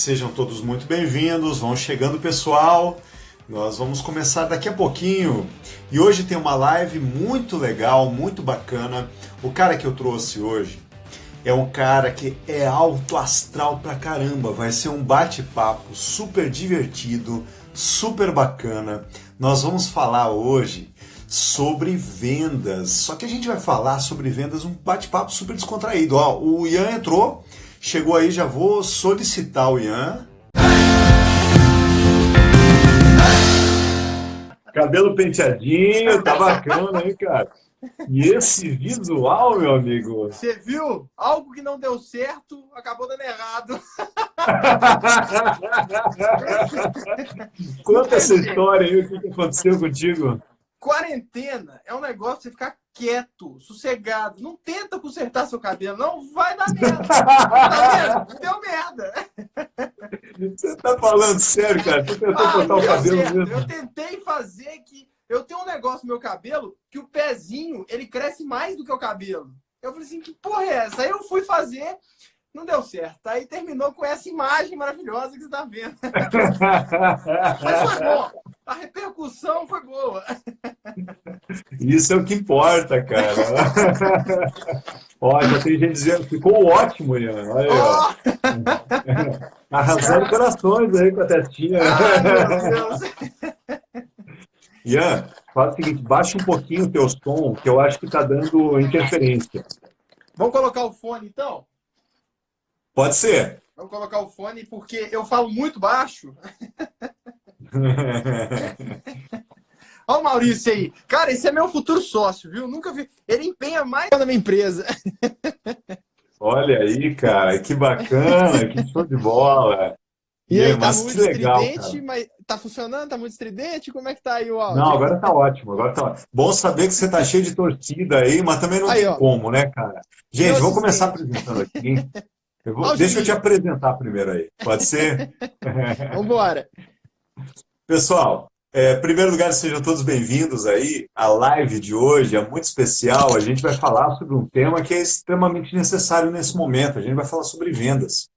Sejam todos muito bem-vindos, vão chegando pessoal, nós vamos começar daqui a pouquinho e hoje tem uma live muito legal, muito bacana. O cara que eu trouxe hoje é um cara que é alto astral pra caramba, vai ser um bate-papo super divertido, super bacana. Nós vamos falar hoje sobre vendas, só que a gente vai falar sobre vendas, um bate-papo super descontraído. Ó, o Ian entrou. Chegou aí, já vou solicitar o Ian. Cabelo penteadinho, tá bacana, hein, cara? E esse visual, meu amigo? Você viu? Algo que não deu certo, acabou dando errado. Conta essa história aí, o que aconteceu contigo? Quarentena é um negócio de você ficar quieto, sossegado. Não tenta consertar seu cabelo, não vai dar merda. Tá vendo? Deu merda. Você tá falando sério, cara? Você tentou cortar o cabelo mesmo? Eu tentei fazer que... Eu tenho um negócio no meu cabelo que o pezinho, ele cresce mais do que o cabelo. Eu falei assim, que porra é essa? Aí eu fui fazer, não deu certo. Aí terminou com essa imagem maravilhosa que você tá vendo. Mas foi bom. A repercussão foi boa. Isso é o que importa, cara. Ó, já tem gente dizendo que ficou ótimo, Ian. Olha aí, ó. Arrasando corações aí com a testinha. Ai, meu Deus. Ian, faz o seguinte, baixa um pouquinho o teu som, que eu acho que tá dando interferência. Vamos colocar o fone, então? Pode ser. Vamos colocar o fone, porque eu falo muito baixo. Olha o Maurício aí. Cara, esse é meu futuro sócio, viu? Nunca vi. Ele empenha mais na minha empresa. Olha aí, cara, que bacana, que show de bola. E aí, tá mas muito que legal, estridente, cara. mas tá funcionando? Tá muito estridente? Como é que tá aí o áudio? Não, agora tá ótimo, agora tá ótimo. Bom saber que você tá cheio de torcida aí, mas também não Aí, tem ó. como, né, cara? Gente, Meu vou começar assistente. apresentando aqui, hein? Ó o Deixa eu te Juninho. apresentar primeiro aí, pode ser? Vambora. Pessoal, em primeiro lugar, sejam todos bem-vindos aí. A live de hoje é muito especial. A gente vai falar sobre um tema que é extremamente necessário nesse momento. A gente vai falar sobre vendas.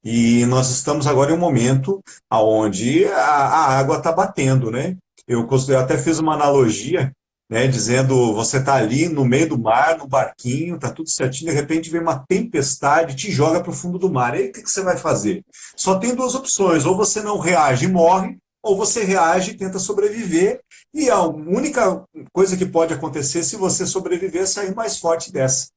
E nós estamos agora em um momento onde a água está batendo, né? Eu até fiz uma analogia, né, dizendo, você está ali no meio do mar, no barquinho, está tudo certinho, de repente vem uma tempestade, te joga para o fundo do mar. E aí o que você vai fazer? Só tem duas opções, ou você não reage e morre, ou você reage e tenta sobreviver, e a única coisa que pode acontecer se você sobreviver é sair mais forte dessa.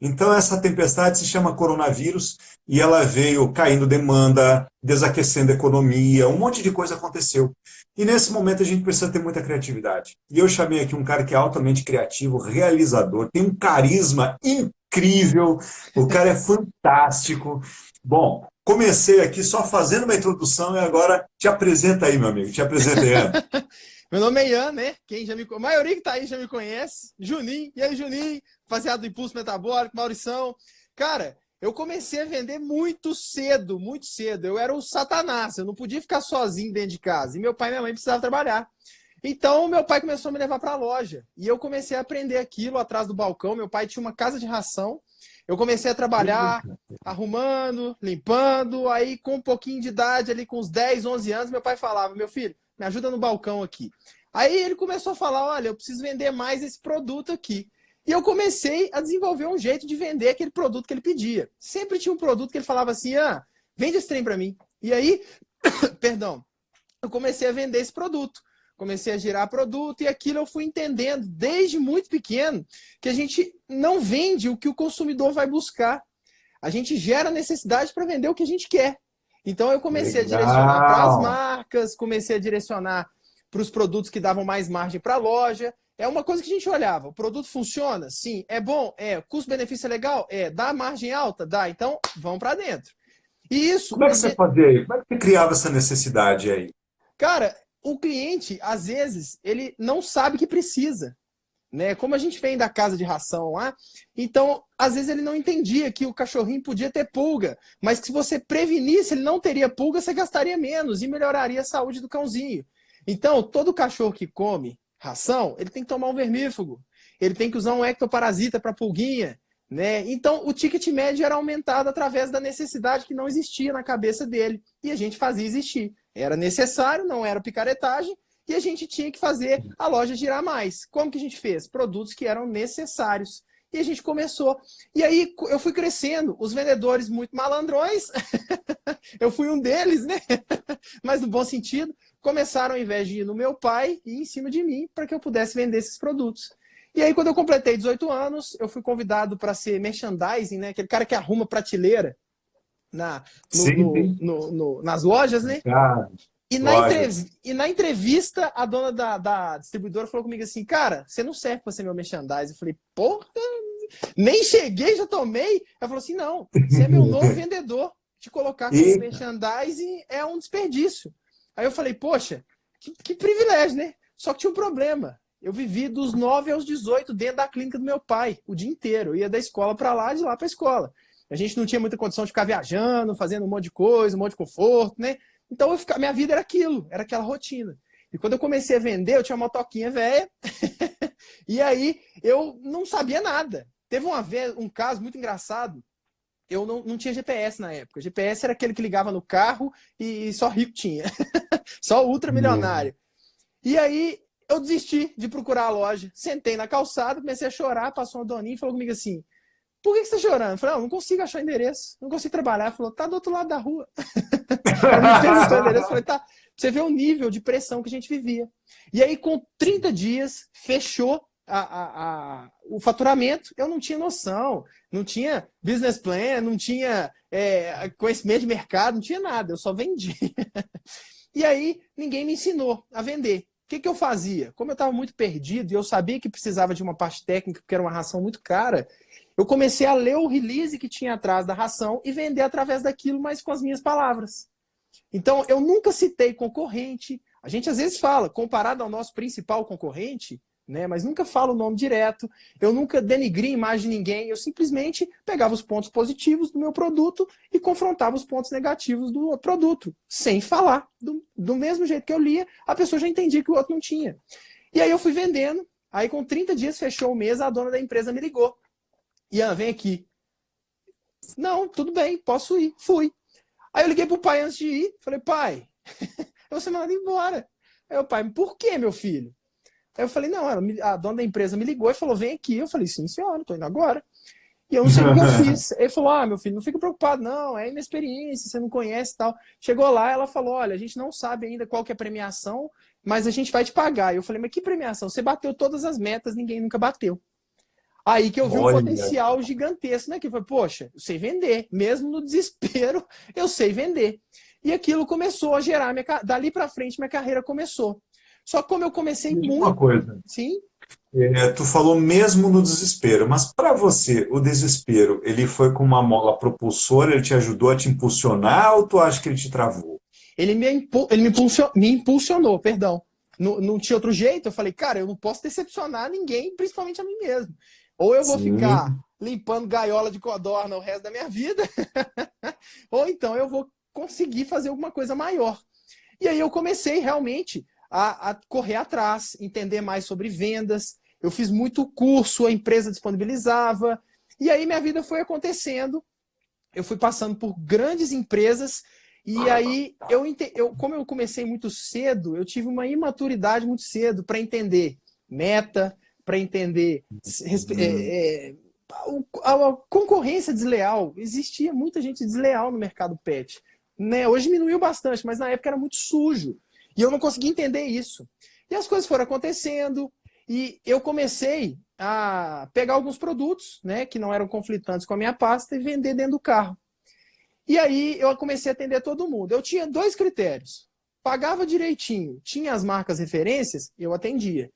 Então essa tempestade se chama coronavírus e ela veio caindo demanda, desaquecendo a economia, um monte de coisa aconteceu. E nesse momento a gente precisa ter muita criatividade. E eu chamei aqui um cara que é altamente criativo, realizador, tem um carisma incrível, o cara é fantástico. Bom, comecei aqui só fazendo uma introdução e agora te apresenta aí, meu amigo, te apresenta aí, Ana. Meu nome é Ian, né? A maioria que tá aí já me conhece. Juninho. E aí, Juninho? Baseado do Impulso Metabólico, Maurição. Cara, eu comecei a vender muito cedo, muito cedo. Eu era o satanás, eu não podia ficar sozinho dentro de casa. E meu pai e minha mãe precisavam trabalhar. Então, meu pai começou a me levar para a loja. E eu comecei a aprender aquilo atrás do balcão. Meu pai tinha uma casa de ração. Eu comecei a trabalhar, arrumando, limpando. Aí, com um pouquinho de idade, ali com uns 10, 11 anos, meu pai falava, meu filho, me ajuda no balcão aqui. Aí ele começou a falar, olha, eu preciso vender mais esse produto aqui. E eu comecei a desenvolver um jeito de vender aquele produto que ele pedia. Sempre tinha um produto que ele falava assim, vende esse trem para mim. E aí, perdão, eu comecei a vender esse produto. Comecei a girar produto e aquilo eu fui entendendo desde muito pequeno que a gente não vende o que o consumidor vai buscar. A gente gera necessidade para vender o que a gente quer. Então eu comecei a direcionar para as marcas, comecei a direcionar para os produtos que davam mais margem para a loja. É uma coisa que a gente olhava. O produto funciona? Sim. É bom? É. Custo-benefício é legal? É. Dá margem alta? Dá. Então, vamos para dentro. E isso... Como é que você fazia aí? Como é que você criava essa necessidade aí? Cara, o cliente, às vezes, ele não sabe que precisa. Né? Como a gente vem da casa de ração lá, então, às vezes ele não entendia que o cachorrinho podia ter pulga, mas que se você prevenisse, ele não teria pulga, você gastaria menos e melhoraria a saúde do cãozinho. Então, todo cachorro que come ração, ele tem que tomar um vermífugo, ele tem que usar um ectoparasita para pulguinha, né? Então, o ticket médio era aumentado através da necessidade que não existia na cabeça dele. E a gente fazia existir. Era necessário, não era picaretagem, e a gente tinha que fazer a loja girar mais. Como que a gente fez? Produtos que eram necessários. E a gente começou. E aí eu fui crescendo. Os vendedores muito malandrões, eu fui um deles, né? Mas no bom sentido, começaram, ao invés de ir no meu pai, ir em cima de mim para que eu pudesse vender esses produtos. E aí, quando eu completei 18 anos, eu fui convidado para ser merchandising, né? Aquele cara que arruma prateleira Sim, nas lojas, né? ah, E lojas. na entrevista, a dona da distribuidora falou comigo assim, cara, você não serve para ser meu merchandising. Eu falei, porra, nem cheguei, já tomei. Ela falou assim, não, você é meu novo vendedor. Te colocar como E, merchandising é um desperdício. Aí eu falei, poxa, que privilégio, né? Só que tinha um problema. Eu vivi dos 9 aos 18 dentro da clínica do meu pai, o dia inteiro. Eu ia da escola para lá, de lá para a escola. A gente não tinha muita condição de ficar viajando, fazendo um monte de coisa, um monte de conforto, né? Então, minha vida era aquilo, era aquela rotina. E quando eu comecei a vender, eu tinha uma motoquinha velha, e aí eu não sabia nada. Teve uma vez, um caso muito engraçado, eu não tinha GPS na época. O GPS era aquele que ligava no carro e só rico tinha. Só ultramilionário. E aí eu desisti de procurar a loja. Sentei na calçada, comecei a chorar, passou uma doninha e falou comigo assim, por que você está chorando? Eu falei, não consigo achar endereço, não consigo trabalhar. Ela falou, tá do outro lado da rua. Ela me perguntou o endereço, eu falei, tá. Pra você ver o nível de pressão que a gente vivia. E aí, com 30 dias, fechou o faturamento. Eu não tinha noção, não tinha business plan, não tinha conhecimento de mercado, não tinha nada, eu só vendi. E aí, ninguém me ensinou a vender. O que eu fazia? Como eu estava muito perdido e eu sabia que precisava de uma parte técnica, porque era uma ração muito cara, eu comecei a ler o release que tinha atrás da ração e vender através daquilo, mas com as minhas palavras. Então, eu nunca citei concorrente. A gente às vezes fala, comparado ao nosso principal concorrente, né, mas nunca fala o nome direto. Eu nunca denigri a imagem de ninguém. Eu simplesmente pegava os pontos positivos do meu produto e confrontava os pontos negativos do outro produto, sem falar. Do mesmo jeito que eu lia, a pessoa já entendia que o outro não tinha. E aí eu fui vendendo. Aí, com 30 dias, fechou o mês, a dona da empresa me ligou. Ian, vem aqui. Não, tudo bem, posso ir. Fui. Aí eu liguei pro pai antes de ir. Falei, pai, eu vou ser mandado embora. Aí o pai, por que, meu filho? Aí eu falei, não, a dona da empresa me ligou e falou, vem aqui. Eu falei, sim, senhora, tô indo agora. E eu não sei o que eu fiz. Ele falou, meu filho, não fica preocupado, não, é inexperiência, você não conhece e tal. Chegou lá, ela falou, olha, a gente não sabe ainda qual que é a premiação, mas a gente vai te pagar. Eu falei, mas que premiação? Você bateu todas as metas, ninguém nunca bateu. Aí que eu vi um potencial gigantesco, né? Que foi, poxa, eu sei vender. Mesmo no desespero, eu sei vender. E aquilo começou a gerar, dali para frente, minha carreira começou. Só que como eu comecei muito... Uma coisa. Sim? Tu falou mesmo no desespero, mas para você, o desespero, ele foi com uma mola propulsora, ele te ajudou a te impulsionar ou tu acha que ele te travou? Ele me impulsionou, perdão. Não tinha outro jeito. Eu falei, cara, eu não posso decepcionar ninguém, principalmente a mim mesmo. Ou eu vou ficar limpando gaiola de codorna o resto da minha vida, ou então eu vou conseguir fazer alguma coisa maior. E aí eu comecei realmente a correr atrás, entender mais sobre vendas. Eu fiz muito curso, a empresa disponibilizava. E aí minha vida foi acontecendo. Eu fui passando por grandes empresas. E aí, como eu comecei muito cedo, eu tive uma imaturidade muito cedo para entender meta, para entender a concorrência desleal. Existia muita gente desleal no mercado pet. Né? Hoje diminuiu bastante, mas na época era muito sujo. E eu não conseguia entender isso. E as coisas foram acontecendo, e eu comecei a pegar alguns produtos, né, que não eram conflitantes com a minha pasta e vender dentro do carro. E aí eu comecei a atender todo mundo. Eu tinha 2 critérios. Pagava direitinho, tinha as marcas referências, eu atendia.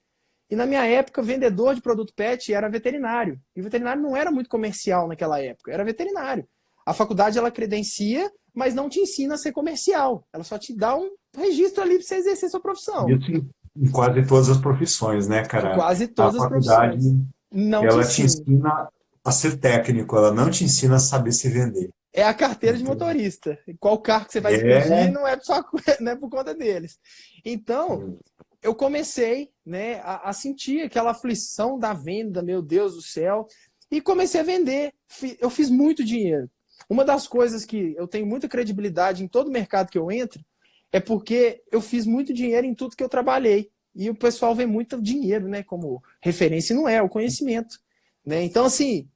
E na minha época, vendedor de produto pet era veterinário. E veterinário não era muito comercial naquela época, era veterinário. A faculdade, ela credencia, mas não te ensina a ser comercial. Ela só te dá um registro ali para você exercer sua profissão. Isso em quase todas as profissões, né, cara? Em quase A todas as faculdade, profissões. Não ela te te ensina. ensina a ser técnico, ela não te ensina a saber se vender. É a carteira de Então, motorista. Qual carro que você vai dirigir não é por conta deles. Então, eu comecei, né, a sentir aquela aflição da venda, meu Deus do céu. E comecei a vender. Eu fiz muito dinheiro. Uma das coisas que eu tenho muita credibilidade em todo mercado que eu entro é porque eu fiz muito dinheiro em tudo que eu trabalhei. E o pessoal vê muito dinheiro, né, como referência, e não é, o conhecimento. Né? Então, assim,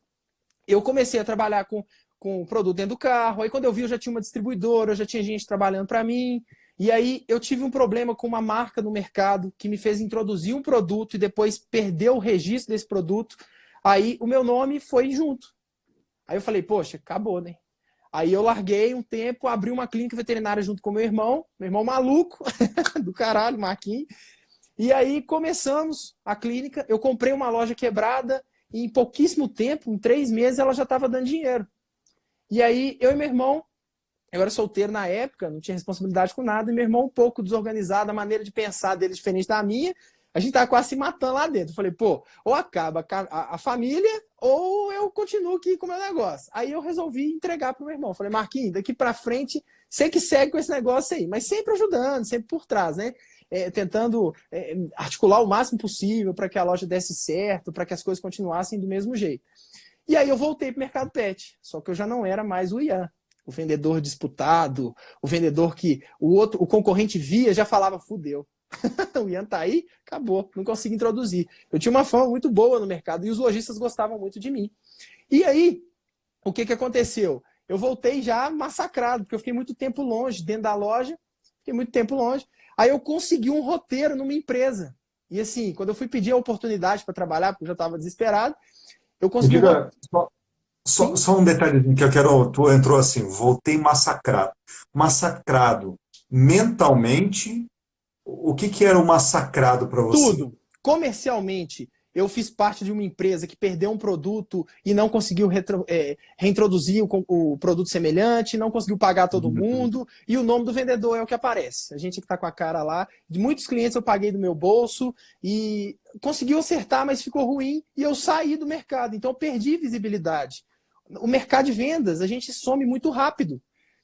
eu comecei a trabalhar com produto dentro do carro. Aí, quando eu vi, eu já tinha uma distribuidora, eu já tinha gente trabalhando para mim. E aí, eu tive um problema com uma marca no mercado que me fez introduzir um produto e depois perder o registro desse produto. Aí, o meu nome foi junto. Aí eu falei, poxa, acabou, né? Aí eu larguei um tempo, abri uma clínica veterinária junto com meu irmão maluco, do caralho, Marquinhos. E aí começamos a clínica, eu comprei uma loja quebrada e em pouquíssimo tempo, em 3 meses, ela já estava dando dinheiro. E aí eu e meu irmão, eu era solteiro na época, não tinha responsabilidade com nada, e meu irmão um pouco desorganizado, a maneira de pensar dele diferente da minha, a gente tava quase se matando lá dentro. Eu falei, pô, ou acaba a família, ou eu continuo aqui com o meu negócio. Aí eu resolvi entregar pro meu irmão. Falei, Marquinhos, daqui pra frente, você que segue com esse negócio aí, mas sempre ajudando, sempre por trás, né? Tentando articular o máximo possível para que a loja desse certo, para que as coisas continuassem do mesmo jeito. E aí eu voltei pro mercado pet, só que eu já não era mais o Ian, o vendedor disputado, o vendedor que o concorrente via, já falava, fudeu. O Ian tá aí, acabou, não consegui introduzir. Eu tinha uma fama muito boa no mercado e os lojistas gostavam muito de mim. E aí, o que aconteceu? Eu voltei já massacrado, porque eu fiquei muito tempo longe, dentro da loja, fiquei muito tempo longe. Aí eu consegui um roteiro numa empresa. E assim, quando eu fui pedir a oportunidade para trabalhar, porque eu já estava desesperado, eu Me consegui um roteiro. diga, só um detalhezinho que eu quero. Tu entrou assim, voltei massacrado. Massacrado mentalmente. O que era o massacrado para você? Tudo. Comercialmente, eu fiz parte de uma empresa que perdeu um produto e não conseguiu reintroduzir o produto semelhante, não conseguiu pagar todo mundo, e o nome do vendedor é o que aparece. A gente que está com a cara lá. De muitos clientes eu paguei do meu bolso e conseguiu acertar, mas ficou ruim e eu saí do mercado. Então eu perdi visibilidade. O mercado de vendas, a gente some muito rápido.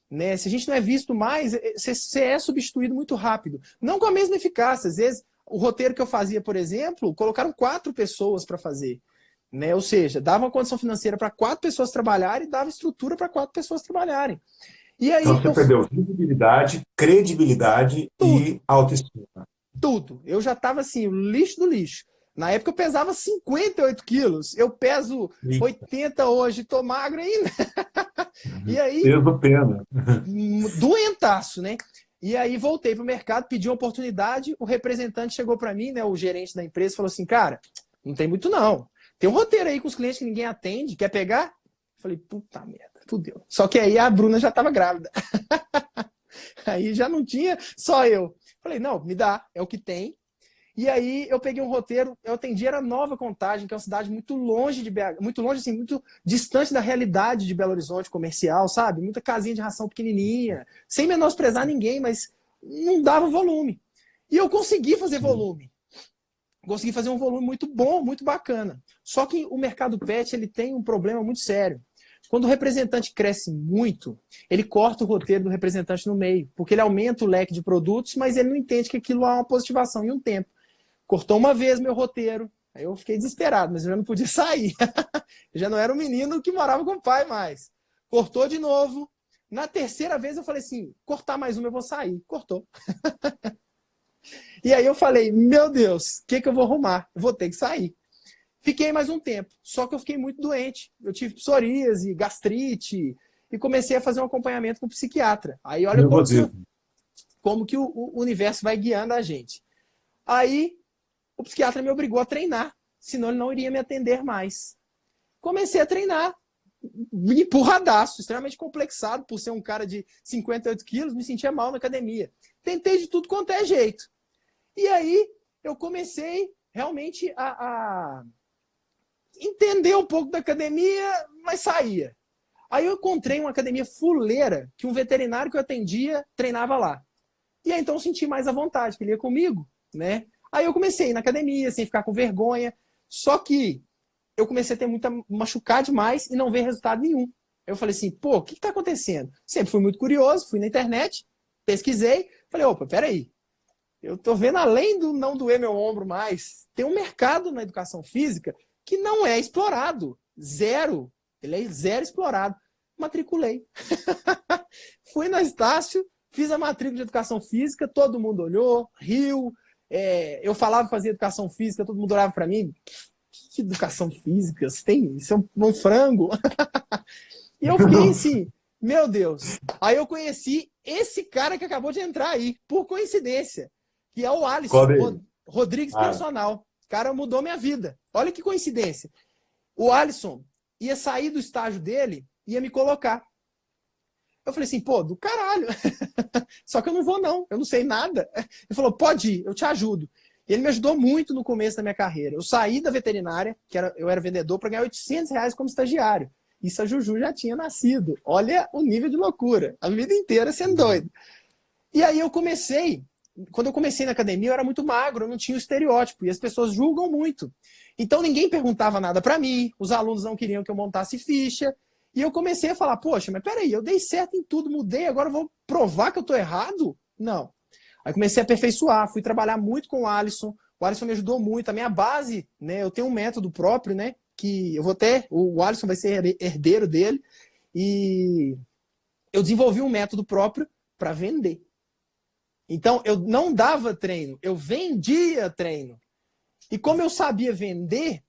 Né? Se a gente não é visto mais, você é substituído muito rápido. Não com a mesma eficácia. Às vezes, o roteiro que eu fazia, por exemplo, colocaram 4 pessoas para fazer. Né? Ou seja, dava uma condição financeira para 4 pessoas trabalharem e dava estrutura para 4 pessoas trabalharem. E Então aí, você perdeu visibilidade, credibilidade tudo, e autoestima. tudo. Eu já estava assim, o lixo do lixo. Na época eu pesava 58 quilos. Eu peso 80 hoje, tô magro ainda. E aí, Peso pena. doentaço, né? E aí voltei pro mercado, pedi uma oportunidade, o representante chegou para mim, né, o gerente da empresa, falou assim, cara, não tem muito não. Tem um roteiro aí com os clientes que ninguém atende, quer pegar? Eu falei, puta merda, fudeu. Só que aí a Bruna já estava grávida. Aí já não tinha só eu. Falei, não, me dá, é o que tem. E aí eu peguei um roteiro, eu atendi, era Nova Contagem, que é uma cidade muito longe de BH, muito longe, assim, muito distante da realidade de Belo Horizonte comercial, sabe? Muita casinha de ração pequenininha, sem menosprezar ninguém, mas não dava volume. E eu consegui fazer volume. Consegui fazer um volume muito bom, muito bacana. Só que o mercado pet, ele tem um problema muito sério. Quando o representante cresce muito, ele corta o roteiro do representante no meio, porque ele aumenta o leque de produtos, mas ele não entende que aquilo há uma positivação em um tempo. Cortou uma vez meu roteiro, aí eu fiquei desesperado, mas eu já não podia sair. Eu já não era um menino que morava com o pai mais. Cortou de novo. Na terceira vez eu falei assim, cortar mais uma eu vou sair. Cortou. E aí eu falei, meu Deus, o que eu vou arrumar? Eu vou ter que sair. Fiquei mais um tempo, só que eu fiquei muito doente. Eu tive psoríase, gastrite, e comecei a fazer um acompanhamento com o psiquiatra. Aí olha como que o universo vai guiando a gente. Aí o psiquiatra me obrigou a treinar, senão ele não iria me atender mais. Comecei a treinar, empurradaço, extremamente complexado, por ser um cara de 58 quilos, me sentia mal na academia. Tentei de tudo quanto é jeito. E aí eu comecei realmente a entender um pouco da academia, mas saía. Aí eu encontrei uma academia fuleira, que um veterinário que eu atendia treinava lá. E aí então eu senti mais à vontade, que ele ia comigo, né? Aí eu comecei a ir na academia, sem ficar com vergonha. Só que eu comecei a ter machucar demais e não ver resultado nenhum. Eu falei assim, pô, o que está acontecendo? Sempre fui muito curioso, fui na internet, pesquisei, falei, opa, peraí. Eu tô vendo além do não doer meu ombro mais, tem um mercado na educação física que não é explorado. zero. Ele é zero explorado. Matriculei. Fui na Estácio, fiz a matrícula de educação física, todo mundo olhou, riu. Eu falava, fazia educação física, todo mundo olhava para mim. Que educação física? Você tem? Isso é um frango. E eu fiquei assim, meu Deus. Aí eu conheci esse cara que acabou de entrar aí, por coincidência, que é o Alisson Rodrigues Personal. O cara mudou minha vida. Olha que coincidência. O Alisson ia sair do estágio dele, ia me colocar. Eu falei assim, pô, do caralho. Só que eu não vou não, eu não sei nada. Ele falou, pode ir, eu te ajudo. Ele me ajudou muito no começo da minha carreira. Eu saí da veterinária, eu era vendedor, para ganhar R$ 800 como estagiário. Isso a Juju já tinha nascido. Olha o nível de loucura. A vida inteira sendo doido. E aí quando eu comecei na academia, eu era muito magro, eu não tinha o estereótipo. E as pessoas julgam muito. Então ninguém perguntava nada para mim, os alunos não queriam que eu montasse ficha. E eu comecei a falar, poxa, mas peraí, eu dei certo em tudo, mudei, agora eu vou provar que eu tô errado? Não. Aí comecei a aperfeiçoar, fui trabalhar muito com o Alisson me ajudou muito, a minha base, né, eu tenho um método próprio, né, que eu vou ter, o Alisson vai ser herdeiro dele, e eu desenvolvi um método próprio para vender. Então, eu não dava treino, eu vendia treino. E como eu sabia vender,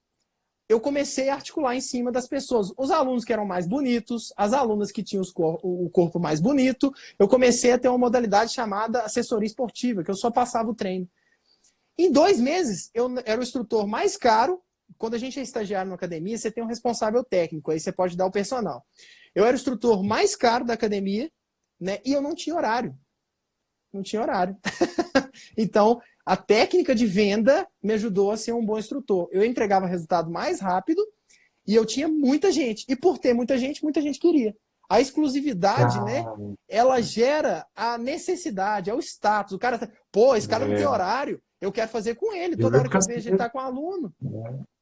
eu comecei a articular em cima das pessoas. Os alunos que eram mais bonitos, as alunas que tinham o corpo mais bonito, eu comecei a ter uma modalidade chamada assessoria esportiva, que eu só passava o treino. Em 2 meses, eu era o instrutor mais caro. Quando a gente é estagiário na academia, você tem um responsável técnico, aí você pode dar o personal. Eu era o instrutor mais caro da academia, né? E eu não tinha horário. Não tinha horário. Então, a técnica de venda me ajudou a ser um bom instrutor. Eu entregava resultado mais rápido e eu tinha muita gente. E por ter muita gente queria. A exclusividade, né? Ela gera a necessidade, é o status. O cara, pô, esse cara não tem horário, eu quero fazer com ele. Toda hora que eu vejo ele tá com um aluno.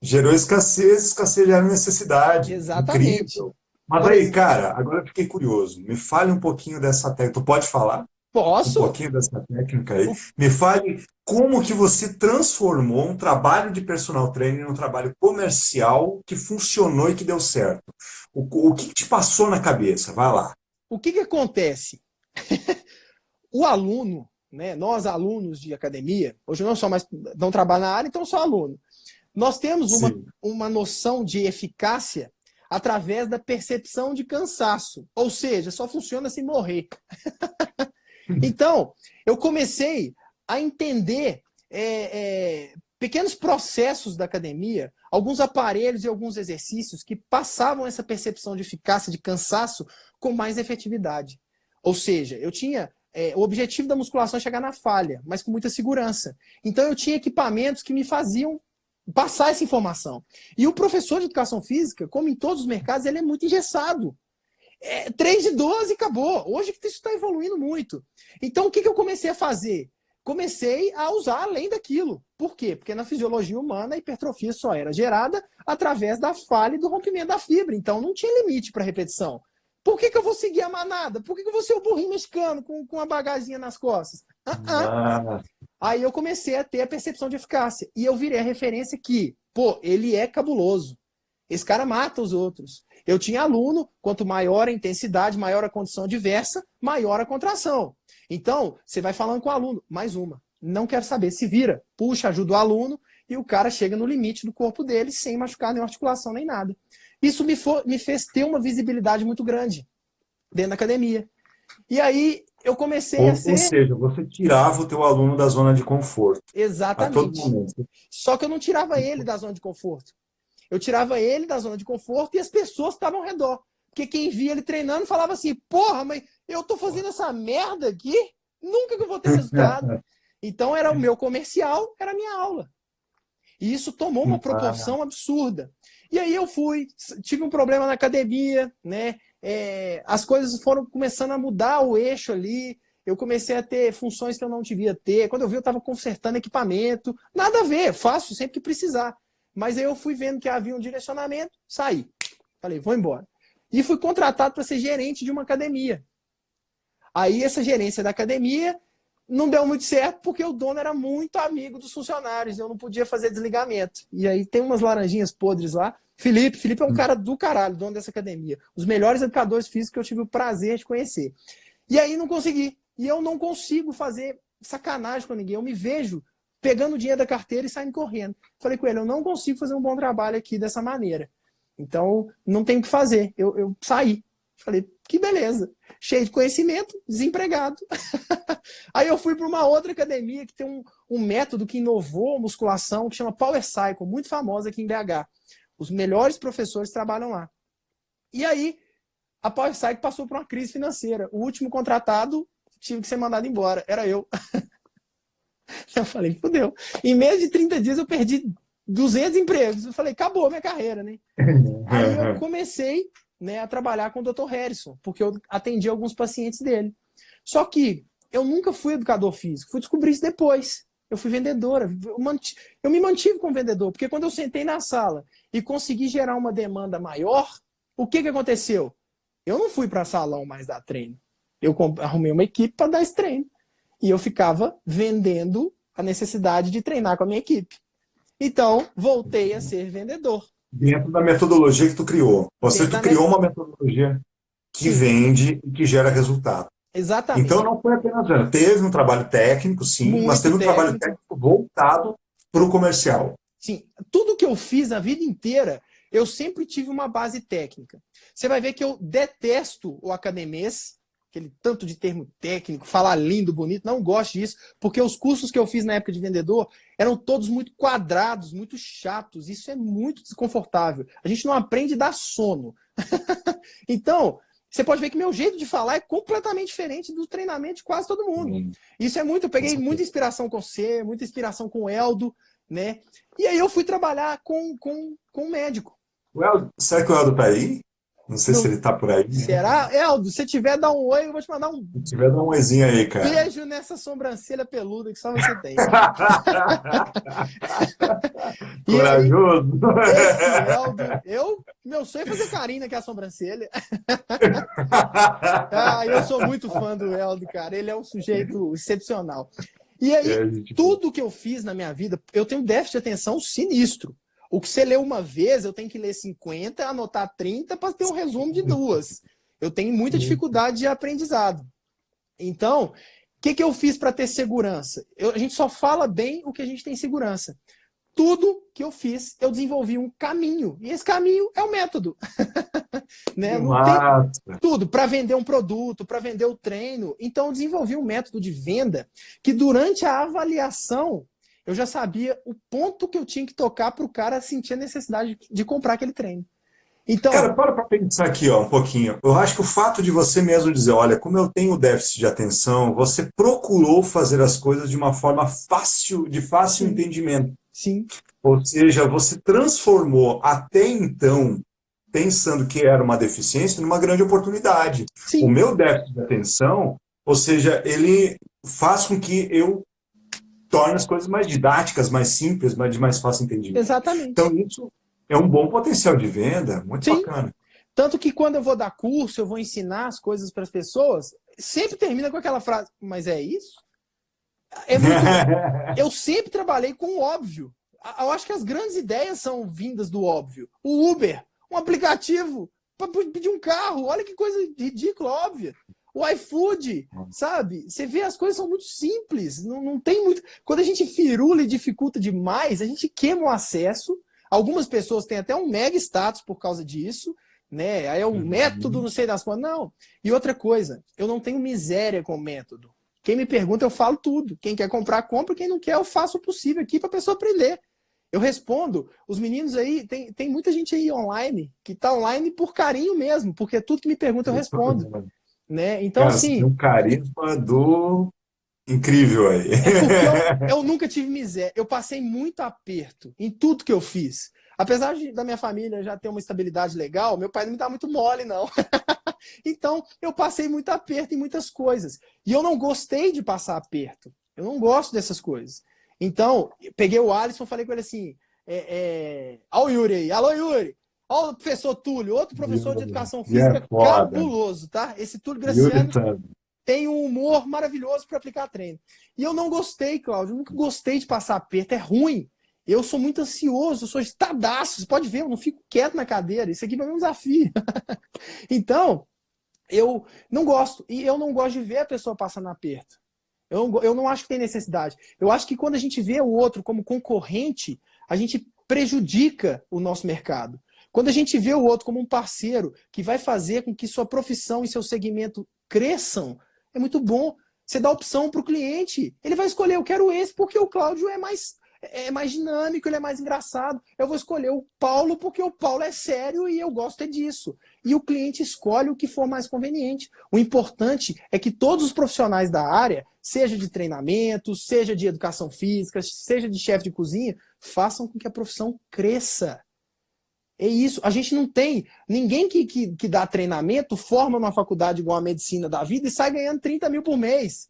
Gerou escassez gera necessidade. Exatamente. Incrível. Mas aí, cara, agora eu fiquei curioso. Me fale um pouquinho dessa técnica. Tu pode falar? Posso? Um pouquinho dessa técnica aí. Me fale como que você transformou um trabalho de personal trainer num trabalho comercial que funcionou e que deu certo. O que te passou na cabeça? Vai lá. O que acontece? O aluno, né, nós alunos de academia, hoje não trabalho na área, então sou aluno. Nós temos uma noção de eficácia através da percepção de cansaço. Ou seja, só funciona se morrer. Então, eu comecei a entender pequenos processos da academia, alguns aparelhos e alguns exercícios que passavam essa percepção de eficácia, de cansaço, com mais efetividade. Ou seja, eu tinha... o objetivo da musculação é chegar na falha, mas com muita segurança. Então, eu tinha equipamentos que me faziam passar essa informação. E o professor de educação física, como em todos os mercados, ele é muito engessado. 3 de 12 e acabou. Hoje que isso está evoluindo muito. Então, o que eu comecei a fazer? Comecei a usar além daquilo. Por quê? Porque na fisiologia humana a hipertrofia só era gerada através da falha e do rompimento da fibra. Então, não tinha limite para repetição. Por que eu vou seguir a manada? Por que eu vou ser o burrinho mexicano com a bagazinha nas costas? Aí eu comecei a ter a percepção de eficácia. E eu virei a referência que, pô, ele é cabuloso. Esse cara mata os outros. Eu tinha aluno, quanto maior a intensidade, maior a condição adversa, maior a contração. Então, você vai falando com o aluno, mais uma. Não quero saber, se vira, puxa, ajuda o aluno e o cara chega no limite do corpo dele sem machucar nenhuma articulação nem nada. Isso me fez ter uma visibilidade muito grande dentro da academia. E aí eu comecei a ser... Ou seja, você tirava o teu aluno da zona de conforto. Exatamente. A todo momento. Só que eu não tirava ele da zona de conforto. Eu tirava ele da zona de conforto e as pessoas estavam ao redor. Porque quem via ele treinando falava assim, porra, mas eu tô fazendo essa merda aqui, nunca que eu vou ter resultado. Então era o meu comercial, era a minha aula. E isso tomou uma proporção absurda. E aí eu tive um problema na academia, né? As coisas foram começando a mudar o eixo ali. Eu comecei a ter funções que eu não devia ter. Quando eu vi, eu estava consertando equipamento. Nada a ver, faço sempre que precisar. Mas aí eu fui vendo que havia um direcionamento, saí. Falei, vou embora. E fui contratado para ser gerente de uma academia. Aí essa gerência da academia não deu muito certo porque o dono era muito amigo dos funcionários e eu não podia fazer desligamento. E aí tem umas laranjinhas podres lá Felipe é um cara do caralho, dono dessa academia. Os melhores educadores físicos que eu tive o prazer de conhecer. E aí não consegui. E eu não consigo fazer sacanagem com ninguém. Eu me vejo pegando o dinheiro da carteira e saindo correndo. Falei com ele, eu não consigo fazer um bom trabalho aqui dessa maneira. Então, não tem o que fazer. Eu saí. Falei, que beleza. Cheio de conhecimento, desempregado. Aí eu fui para uma outra academia que tem um método que inovou a musculação, que chama Power Cycle, muito famosa aqui em BH. Os melhores professores trabalham lá. E aí, a Power Cycle passou por uma crise financeira. O último contratado tive que ser mandado embora. Era eu. Eu falei, fudeu. Em menos de 30 dias eu perdi 200 empregos. Eu falei, acabou a minha carreira, né? Aí eu comecei, né, a trabalhar com o Dr. Harrison, porque eu atendi alguns pacientes dele. Só que eu nunca fui educador físico. Fui descobrir isso depois. Eu fui vendedora. Eu me mantive como vendedor, porque quando eu sentei na sala e consegui gerar uma demanda maior, o que aconteceu? Eu não fui para salão mais dar treino. Eu arrumei uma equipe para dar esse treino. E eu ficava vendendo a necessidade de treinar com a minha equipe. Então, voltei a ser vendedor. Dentro da metodologia que tu criou. Tu criou uma metodologia que vende e que gera resultado. Exatamente. Então não foi apenas venda. Teve um trabalho técnico, sim, muito mas teve um técnico. trabalho técnico voltado para o comercial. Sim. Tudo que eu fiz a vida inteira, eu sempre tive uma base técnica. Você vai ver que eu detesto o academês, aquele tanto de termo técnico, falar lindo, bonito, não gosto disso, porque os cursos que eu fiz na época de vendedor eram todos muito quadrados, muito chatos, isso é muito desconfortável. A gente não aprende a dar sono. Então, você pode ver que meu jeito de falar é completamente diferente do treinamento de quase todo mundo. Isso é muito, eu peguei muita inspiração com você, muita inspiração com o Eldo, né? E aí eu fui trabalhar com um médico. Será que o Eldo tá aí? Não sei se ele tá por aí. Será? Eldo, se tiver, dá um oi, eu vou te mandar um... Se tiver, dá um oizinho aí, cara. Beijo nessa sobrancelha peluda que só você tem. Corajoso. Esse Eldo, meu sonho é fazer carinho naquela sobrancelha. Eu sou muito fã do Eldo, cara. Ele é um sujeito excepcional. E aí, tudo que eu fiz na minha vida, eu tenho déficit de atenção sinistro. O que você lê uma vez, eu tenho que ler 50, anotar 30 para ter um resumo de 2. Eu tenho muita dificuldade de aprendizado. Então, o que eu fiz para ter segurança? A gente só fala bem o que a gente tem segurança. Tudo que eu fiz, eu desenvolvi um caminho. E esse caminho é o método. Né? Não tem tudo para vender um produto, para vender o treino. Então, eu desenvolvi um método de venda que, durante a avaliação, eu já sabia o ponto que eu tinha que tocar para o cara sentir a necessidade de comprar aquele treino. Então, cara, para pensar aqui um pouquinho. Eu acho que o fato de você mesmo dizer, olha, como eu tenho déficit de atenção, você procurou fazer as coisas de uma forma fácil, de fácil entendimento. Sim. Ou seja, você transformou até então, pensando que era uma deficiência, numa grande oportunidade. Sim. O meu déficit de atenção, ou seja, ele faz com que eu torne as coisas mais didáticas, mais simples, de mais fácil entendimento. Exatamente. Então, isso é um bom potencial de venda, muito bacana. Tanto que quando eu vou dar curso, eu vou ensinar as coisas para as pessoas, sempre termina com aquela frase, mas é isso? É muito... Eu sempre trabalhei com o óbvio. Eu acho que as grandes ideias são vindas do óbvio. O Uber, um aplicativo para pedir um carro, olha que coisa ridícula, óbvia. O iFood, sabe? Você vê, as coisas são muito simples, não tem muito... Quando a gente firula e dificulta demais, a gente queima o acesso. Algumas pessoas têm até um mega status por causa disso, né? Aí é um método, não sei das quantas. Não. E outra coisa, eu não tenho miséria com o método. Quem me pergunta, eu falo tudo. Quem quer comprar, compra. Quem não quer, eu faço o possível aqui para a pessoa aprender. Eu respondo. Os meninos aí, tem muita gente aí online, que está online por carinho mesmo, porque tudo que me pergunta eu respondo. Né? Então, cara, assim... um carisma do... incrível aí. Porque eu nunca tive miséria. Eu passei muito aperto em tudo que eu fiz. Apesar da minha família já ter uma estabilidade legal, meu pai não me dá muito mole, não. Então, eu passei muito aperto em muitas coisas. E eu não gostei de passar aperto. Eu não gosto dessas coisas. Então, peguei o Alisson e falei com ele assim, ó o Yuri aí, alô Yuri, ó o professor Túlio, outro professor de educação física cabuloso, tá? Esse Túlio Graciano tem um humor maravilhoso para aplicar treino. E eu não gostei, Cláudio, eu nunca gostei de passar aperto, é ruim. Eu sou muito ansioso, eu sou agitadaço. Você pode ver, eu não fico quieto na cadeira. Isso aqui para mim é um desafio. Então, eu não gosto. E eu não gosto de ver a pessoa passando aperto. Eu não acho que tem necessidade. Eu acho que quando a gente vê o outro como concorrente, a gente prejudica o nosso mercado. Quando a gente vê o outro como um parceiro que vai fazer com que sua profissão e seu segmento cresçam, é muito bom. Você dá opção para o cliente. Ele vai escolher, eu quero esse porque o Cláudio é mais dinâmico, ele é mais engraçado. Eu vou escolher o Paulo porque o Paulo é sério e eu gosto é disso. E o cliente escolhe o que for mais conveniente. O importante é que todos os profissionais da área, seja de treinamento, seja de educação física, seja de chefe de cozinha, façam com que a profissão cresça. É isso. A gente não tem... Ninguém que dá treinamento forma numa faculdade igual a medicina da vida e sai ganhando 30 mil por mês.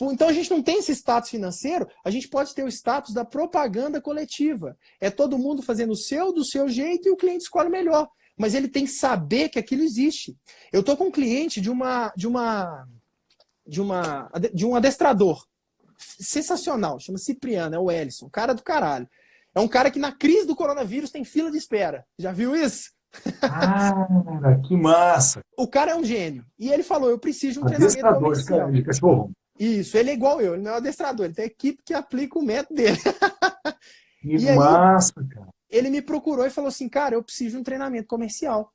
Então a gente não tem esse status financeiro, a gente pode ter o status da propaganda coletiva. É todo mundo fazendo o seu, do seu jeito, e o cliente escolhe melhor. Mas ele tem que saber que aquilo existe. Eu estou com um cliente de um adestrador sensacional, chama Cipriano, é o Ellison, cara do caralho. É um cara que na crise do coronavírus tem fila de espera. Já viu isso? Ah, que massa! O cara é um gênio. E ele falou, eu preciso de um treinamento Adestrador comercial. de cachorro. Isso, ele é igual eu, ele não é um adestrador, ele tem a equipe que aplica o método dele. Que E aí, massa, cara. ele me procurou e falou assim, cara, eu preciso de um treinamento comercial.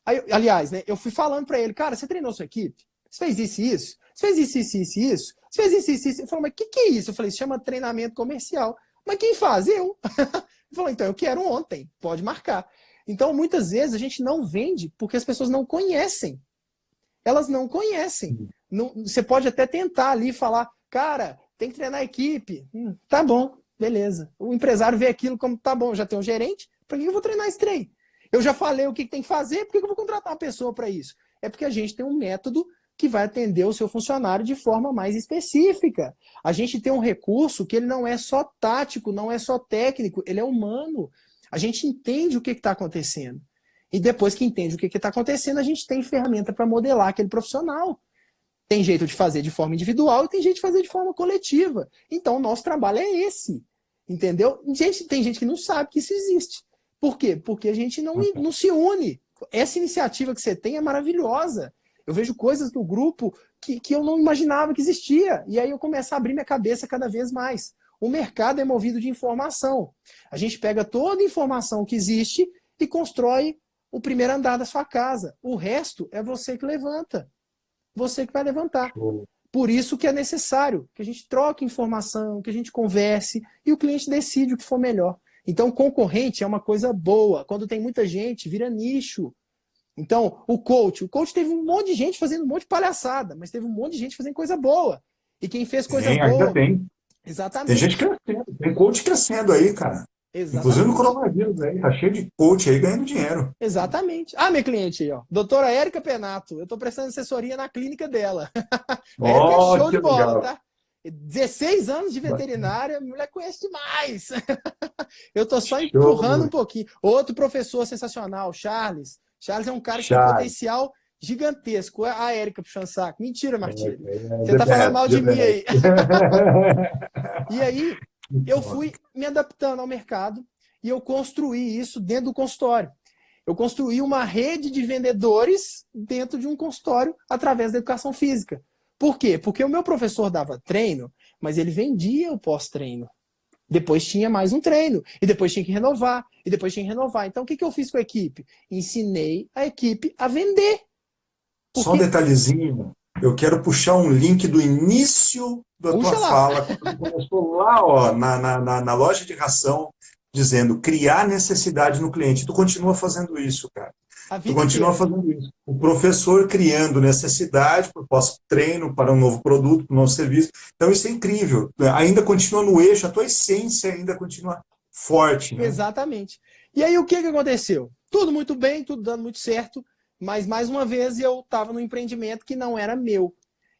Aí, aliás, né, eu fui falando para ele, cara, você treinou sua equipe? Você fez isso e isso? Você fez isso, isso, isso e isso? Você fez isso, isso, isso? Ele falou, mas o que é isso? Eu falei, chama treinamento comercial. Mas quem faz? Eu. Ele falou, então eu quero ontem, pode marcar. Então, muitas vezes, a gente não vende porque as pessoas não conhecem. Elas não conhecem. Não, você pode até tentar ali falar, cara, tem que treinar a equipe. Tá bom, beleza. O empresário vê aquilo como, tá bom, já tem um gerente, para que eu vou treinar esse treino? Eu já falei o que tem que fazer, por que eu vou contratar uma pessoa para isso? É porque a gente tem um método que vai atender o seu funcionário de forma mais específica. A gente tem um recurso que ele não é só tático, não é só técnico, ele é humano. A gente entende o que está acontecendo. E depois que entende o que está acontecendo, a gente tem ferramenta para modelar aquele profissional. Tem jeito de fazer de forma individual e tem jeito de fazer de forma coletiva. Então, o nosso trabalho é esse. Entendeu? Tem gente que não sabe que isso existe. Por quê? Porque a gente não se une. Essa iniciativa que você tem é maravilhosa. Eu vejo coisas no grupo que eu não imaginava que existia. E aí eu começo a abrir minha cabeça cada vez mais. O mercado é movido de informação. A gente pega toda a informação que existe e constrói o primeiro andar da sua casa. O resto é você que levanta. Você que vai levantar. Por isso que é necessário que a gente troque informação, que a gente converse e o cliente decide o que for melhor. Então, concorrente é uma coisa boa. Quando tem muita gente, vira nicho. Então, o coach teve um monte de gente fazendo um monte de palhaçada, mas teve um monte de gente fazendo coisa boa. E quem fez coisa boa... Ainda tem. Exatamente. Tem gente crescendo, tem coach crescendo aí, cara. Exatamente. Inclusive no coronavírus aí, tá cheio de coach aí ganhando dinheiro. Exatamente. Ah, minha cliente aí, ó. Doutora Érica Penato. Eu tô prestando assessoria na clínica dela. A Érica é show de bola, legal. Tá? 16 anos de veterinária, mulher conhece demais. Eu tô só empurrando um pouquinho. Outro professor sensacional, Charles. Charles é um cara que tem potencial gigantesco. A Érica puxando saco. Mentira, Martinho. Você tá falando mal de mim aí. E aí, eu fui me adaptando ao mercado e eu construí isso dentro do consultório. Eu construí uma rede de vendedores dentro de um consultório através da educação física. Por quê? Porque o meu professor dava treino, mas ele vendia o pós-treino. Depois tinha mais um treino, e depois tinha que renovar, e depois tinha que renovar. Então, o que eu fiz com a equipe? Ensinei a equipe a vender. Porque... Só um detalhezinho, eu quero puxar um link do início da tua fala, quando começou lá, ó, na loja de ração, dizendo criar necessidade no cliente. Tu continua fazendo isso, cara. Tu continua fazendo isso. O professor criando necessidade para o pós-treino, para um novo produto, para um novo serviço. Então, isso é incrível. Ainda continua no eixo, a tua essência ainda continua forte. Né? Exatamente. E aí, o que aconteceu? Tudo muito bem, tudo dando muito certo, mas, mais uma vez, eu estava num empreendimento que não era meu.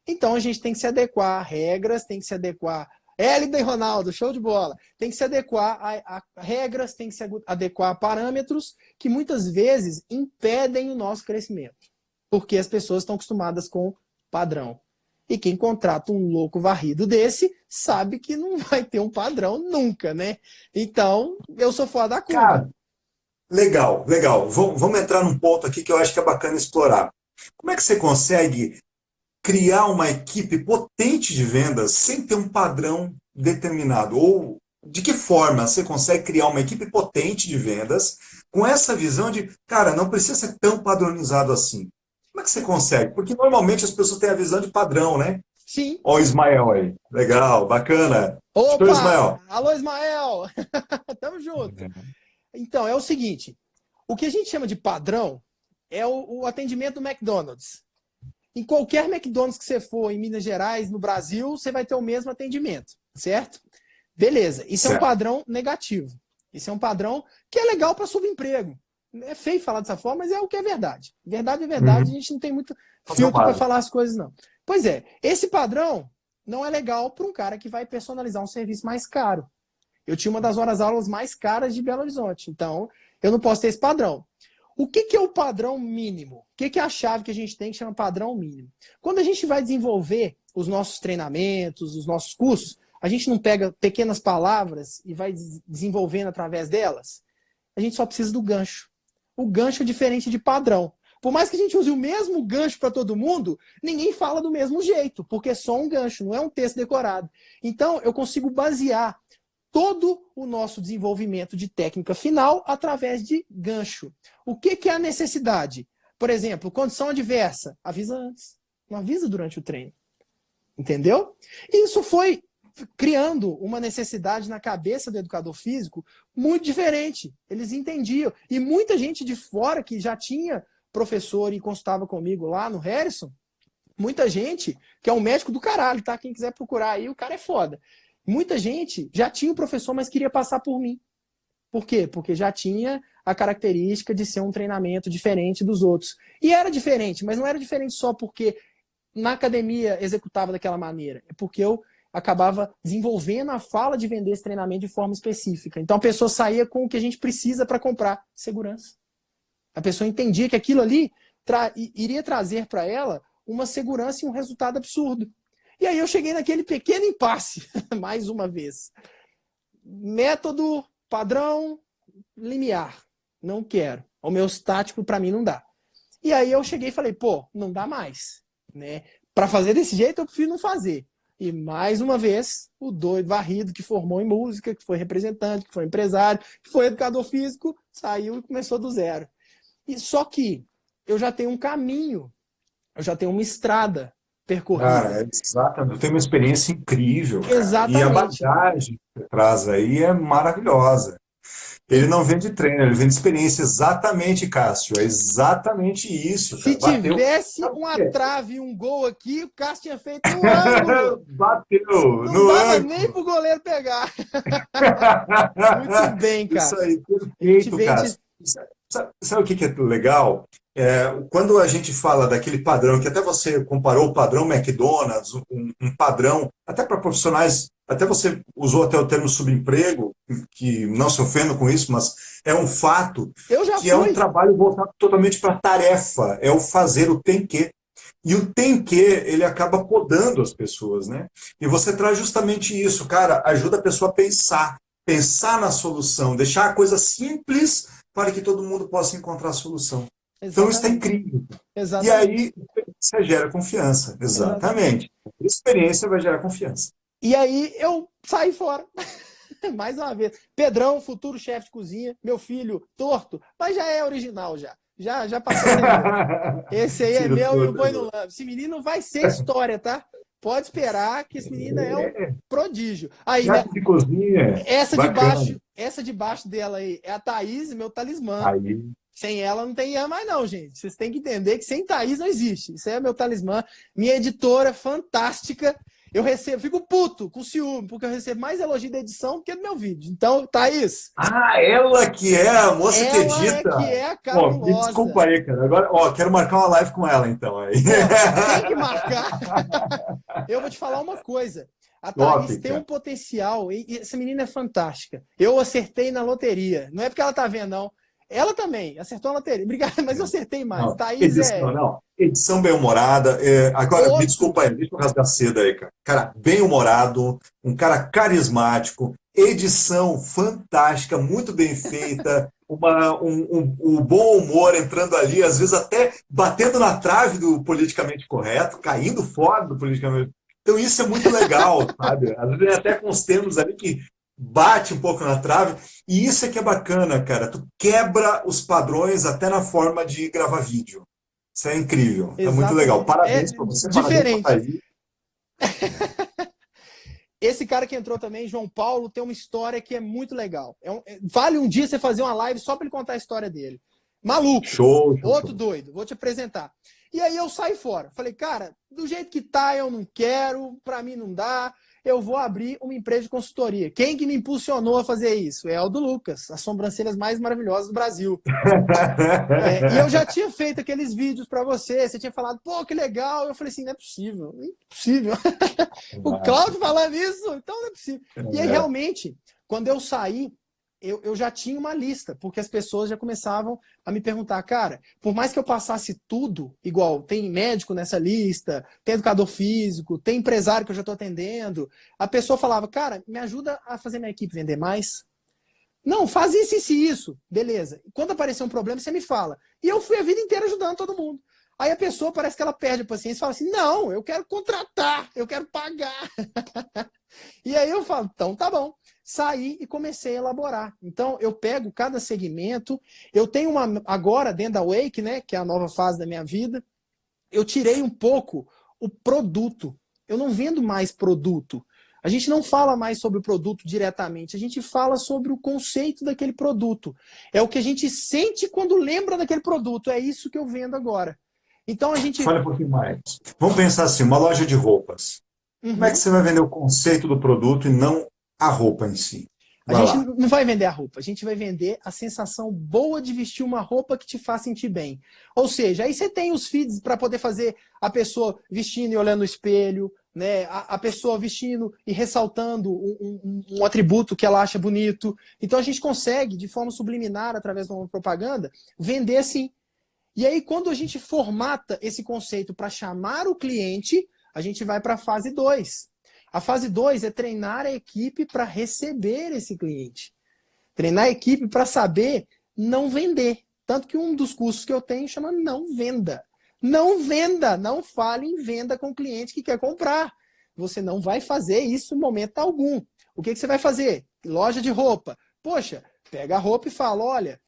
Então, a gente tem que se adequar a regras, tem que se adequar... Hélida e Ronaldo, show de bola. Tem que se adequar a regras, tem que se adequar a parâmetros que muitas vezes impedem o nosso crescimento. Porque as pessoas estão acostumadas com padrão. E quem contrata um louco varrido desse sabe que não vai ter um padrão nunca, né? Então, eu sou fora da curva. Cara, legal, legal. Vamos entrar num ponto aqui que eu acho que é bacana explorar. Como é que você consegue criar uma equipe potente de vendas sem ter um padrão determinado? Ou de que forma você consegue criar uma equipe potente de vendas com essa visão de, cara, não precisa ser tão padronizado assim? Como é que você consegue? Porque normalmente as pessoas têm a visão de padrão, né? Sim, Ó, o sim. Ismael aí. Legal, bacana. Show, Opa! Ismael. Alô, Ismael! Tamo junto. Então, é o seguinte: o que a gente chama de padrão é o atendimento do McDonald's. Em qualquer McDonald's que você for em Minas Gerais, no Brasil, você vai ter o mesmo atendimento, certo? Beleza, isso é um Certo. padrão negativo. Isso é um padrão que é legal para subemprego. É feio falar dessa forma, mas é o que é verdade. Verdade é verdade, a Uhum. gente não tem muito Fazer o filtro para básico. falar as coisas, não. Pois é, esse padrão não é legal para um cara que vai personalizar um serviço mais caro. Eu tinha uma das horas-aulas mais caras de Belo Horizonte, então eu não posso ter esse padrão. O que é o padrão mínimo? O que é a chave que a gente tem que chama padrão mínimo? Quando a gente vai desenvolver os nossos treinamentos, os nossos cursos, a gente não pega pequenas palavras e vai desenvolvendo através delas? A gente só precisa do gancho. O gancho é diferente de padrão. Por mais que a gente use o mesmo gancho para todo mundo, ninguém fala do mesmo jeito, porque é só um gancho, não é um texto decorado. Então, eu consigo basear todo o nosso desenvolvimento de técnica final através de gancho. O que é a necessidade? Por exemplo, condição adversa, avisa antes, não avisa durante o treino. Entendeu? Isso foi criando uma necessidade na cabeça do educador físico muito diferente. Eles entendiam. E muita gente de fora que já tinha professor e consultava comigo lá no Harrison, muita gente, que é um médico do caralho, tá? Quem quiser procurar aí, o cara é foda. Muita gente já tinha o professor, mas queria passar por mim. Por quê? Porque já tinha a característica de ser um treinamento diferente dos outros. E era diferente, mas não era diferente só porque na academia executava daquela maneira. É porque eu acabava desenvolvendo a fala de vender esse treinamento de forma específica. Então a pessoa saía com o que a gente precisa para comprar segurança. A pessoa entendia que aquilo ali iria trazer para ela uma segurança e um resultado absurdo. E aí eu cheguei naquele pequeno impasse, mais uma vez. Método, padrão, limiar. Não quero. Homeostático para mim não dá. E aí eu cheguei e falei, pô, não dá mais. Né? Para fazer desse jeito eu prefiro não fazer. E mais uma vez, o doido varrido que formou em música, que foi representante, que foi empresário, que foi educador físico, saiu e começou do zero. E só que eu já tenho um caminho, eu já tenho uma estrada percorrida. Cara, exatamente. Eu tenho uma experiência incrível, cara. E a Exatamente. bagagem que você traz aí é maravilhosa. Ele E não vende treino, ele vende experiência. Exatamente, Cássio. É exatamente isso, se cara. Bateu. tivesse Sabe uma por quê? trave e um gol aqui, o Cássio tinha feito no ângulo. Bateu Não no dava nem ângulo. pro goleiro pegar. Muito bem, Isso Cássio. aí, A gente perfeito, vende. Cássio. Sabe o que que é legal? Quando a gente fala daquele padrão, que até você comparou o padrão McDonald's, um padrão, até para profissionais, até você usou até o termo subemprego, que não se ofenda com isso, mas é um fato Eu já que é um fui. trabalho voltado totalmente para a tarefa, é o fazer, o tem que. E o tem que, ele acaba podando as pessoas, né? E você traz justamente isso, cara, ajuda a pessoa a pensar na solução, deixar a coisa simples para que todo mundo possa encontrar a solução. Então isso é Exatamente. incrível. E Exatamente. aí, você gera confiança. Exatamente. Exatamente. A experiência vai gerar confiança. E aí eu saí fora. Mais uma vez. Pedrão, futuro chefe de cozinha, meu filho, torto, mas já é original já. Já passou a ser meu. Esse aí é Tiro meu e o todo boi no agora. lambe. Esse menino vai ser história, tá? Pode esperar que esse menino é um prodígio. Aí, né? Chefe de cozinha, bacana. Essa de baixo dela aí é a Thaís, meu talismã. Aí, Sem ela não tem Ian mais não, gente. Vocês têm que entender que sem Thaís não existe. Isso aí é meu talismã. Minha editora fantástica. Eu recebo, fico puto, com ciúme, porque eu recebo mais elogio da edição do que do meu vídeo. Então, Thaís, ela que é a moça que ela é edita. que é a Ó, me desculpa cabulosa. aí, cara. Agora, ó, quero marcar uma live com ela, então. Aí. Pô, tem que marcar. Eu vou te falar uma coisa. A Top, Thaís tem um cara. potencial, e essa menina é fantástica. Eu acertei na loteria. Não é porque ela tá vendo, não. Ela também, acertou a loteria. Obrigado, mas eu acertei mais. Não, Thaís edição, é não. Edição bem-humorada. Agora, me outro. desculpa aí, deixa eu rasgar cedo aí, cara. Cara, bem-humorado, um cara carismático, edição fantástica, muito bem feita, um bom humor entrando ali, às vezes até batendo na trave do politicamente correto, caindo fora do politicamente. Então, isso é muito legal, sabe? Às vezes até com os termos ali que bate um pouco na trave. E isso é que é bacana, cara. Tu quebra os padrões até na forma de gravar vídeo. Isso é incrível. É muito legal. Exatamente. É Parabéns para você, parabéns para diferente. Thaís. Esse cara que entrou também, João Paulo, tem uma história que é muito legal. Vale um dia você fazer uma live só para ele contar a história dele. Maluco. Show, show, Outro show. doido. Vou te apresentar. E aí eu saí fora. Falei, cara, do jeito que tá, eu não quero, para mim não dá. Eu vou abrir uma empresa de consultoria. Quem que me impulsionou a fazer isso? É o do Lucas, as sobrancelhas mais maravilhosas do Brasil. E eu já tinha feito aqueles vídeos para você tinha falado, pô, que legal. Eu falei assim, não é possível, não é possível. O Cláudio falando isso, então não é possível. E aí, realmente, quando eu saí, eu já tinha uma lista, porque as pessoas já começavam a me perguntar, cara, por mais que eu passasse tudo, igual, tem médico nessa lista, tem educador físico, tem empresário que eu já estou atendendo, a pessoa falava, cara, me ajuda a fazer minha equipe vender mais? Não, faz isso, isso e isso. Beleza. Quando aparecer um problema, você me fala. E eu fui a vida inteira ajudando todo mundo. Aí a pessoa parece que ela perde a paciência e fala assim, não, eu quero contratar, eu quero pagar. E aí eu falo, então tá bom. Saí e comecei a elaborar. Então eu pego cada segmento, eu tenho agora dentro da Wake, né, que é a nova fase da minha vida, eu tirei um pouco o produto. Eu não vendo mais produto. A gente não fala mais sobre o produto diretamente, a gente fala sobre o conceito daquele produto. É o que a gente sente quando lembra daquele produto, é isso que eu vendo agora. Então a gente... Fale um pouquinho mais. Vamos pensar assim, uma loja de roupas. Como é que você vai vender o conceito do produto e não a roupa em si? A Vai gente lá. não vai vender a roupa, a gente vai vender a sensação boa de vestir uma roupa que te faz sentir bem. Ou seja, aí você tem os feeds para poder fazer a pessoa vestindo e olhando no espelho, né? A pessoa vestindo e ressaltando um atributo que ela acha bonito. Então a gente consegue, de forma subliminar, através de uma propaganda, vender assim. E aí, quando a gente formata esse conceito para chamar o cliente, a gente vai para a fase 2. A fase 2 é treinar a equipe para receber esse cliente. Treinar a equipe para saber não vender. Tanto que um dos cursos que eu tenho chama Não Venda. Não venda, não fale em venda com o cliente que quer comprar. Você não vai fazer isso em momento algum. O que você vai fazer? Loja de roupa. Poxa, pega a roupa e fala, olha,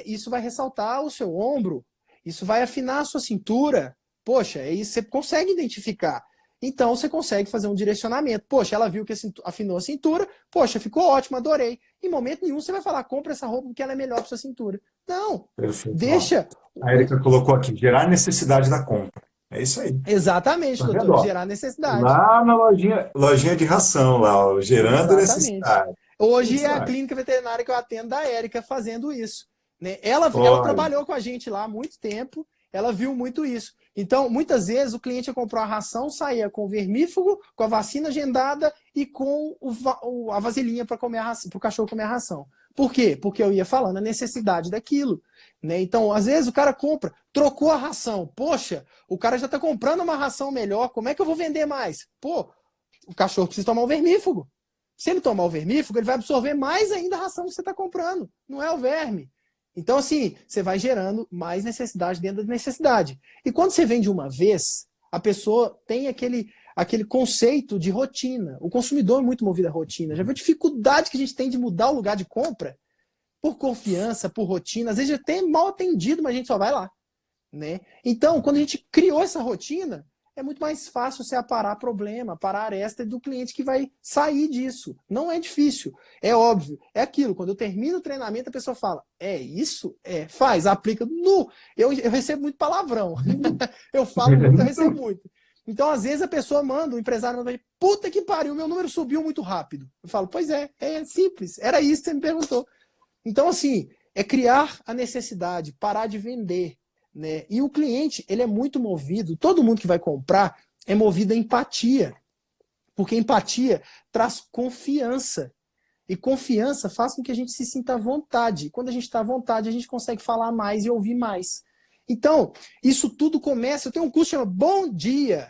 isso vai ressaltar o seu ombro, isso vai afinar a sua cintura. Poxa, isso você consegue identificar. Então você consegue fazer um direcionamento. Poxa, ela viu que afinou a cintura, poxa, ficou ótimo, adorei. Em momento nenhum você vai falar, compra essa roupa porque ela é melhor para sua cintura. Não, Perfeito. deixa... A Erika colocou aqui, gerar necessidade da compra. É isso aí. Exatamente, Tá vendo, doutor, ó? gerar necessidade. Lá na lojinha de ração, lá, ó, gerando Exatamente. necessidade. Hoje é Isso a aí. clínica veterinária que eu atendo da Érica fazendo isso. Né? Ela Olha, trabalhou com a gente lá há muito tempo, ela viu muito isso. Então, muitas vezes, o cliente comprou a ração, saía com o vermífugo, com a vacina agendada e com a vasilhinha para o cachorro comer a ração. Por quê? Porque eu ia falando a necessidade daquilo. Né? Então, às vezes, o cara compra, trocou a ração. Poxa, o cara já está comprando uma ração melhor, como é que eu vou vender mais? Pô, o cachorro precisa tomar o vermífugo. Se ele tomar o vermífugo, ele vai absorver mais ainda a ração que você está comprando. Não é o verme. Então, assim, você vai gerando mais necessidade dentro da necessidade. E quando você vende uma vez, a pessoa tem aquele conceito de rotina. O consumidor é muito movido à rotina. Já viu a dificuldade que a gente tem de mudar o lugar de compra? Por confiança, por rotina. Às vezes já tem mal atendido, mas a gente só vai lá. Né? Então, quando a gente criou essa rotina, é muito mais fácil você aparar problema, parar a aresta do cliente que vai sair disso. Não é difícil, é óbvio. É aquilo, quando eu termino o treinamento, a pessoa fala, é isso? É, faz, aplica. No, eu recebo muito palavrão. Eu falo muito, eu recebo muito. Então, às vezes, a pessoa manda, o empresário manda, puta que pariu, meu número subiu muito rápido. Eu falo, pois é simples, era isso que você me perguntou. Então, assim, é criar a necessidade, parar de vender. Né? E o cliente, ele é muito movido, todo mundo que vai comprar é movido a empatia, porque empatia traz confiança. E confiança faz com que a gente se sinta à vontade. Quando a gente está à vontade, a gente consegue falar mais e ouvir mais. Então, isso tudo começa... Eu tenho um curso que chama Bom Dia.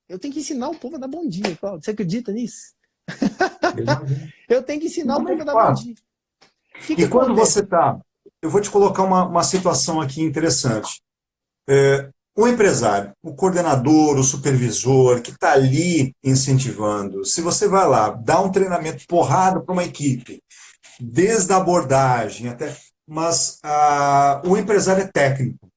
Eu tenho que ensinar o povo a dar bom dia, Paulo. Você acredita nisso? Eu tenho que ensinar o povo a dar bom dia. E quando você está... Eu vou te colocar uma situação aqui interessante. O empresário, o coordenador, o supervisor, que está ali incentivando, se você vai lá, dá um treinamento porrada para uma equipe, desde a abordagem até... Mas o empresário é técnico.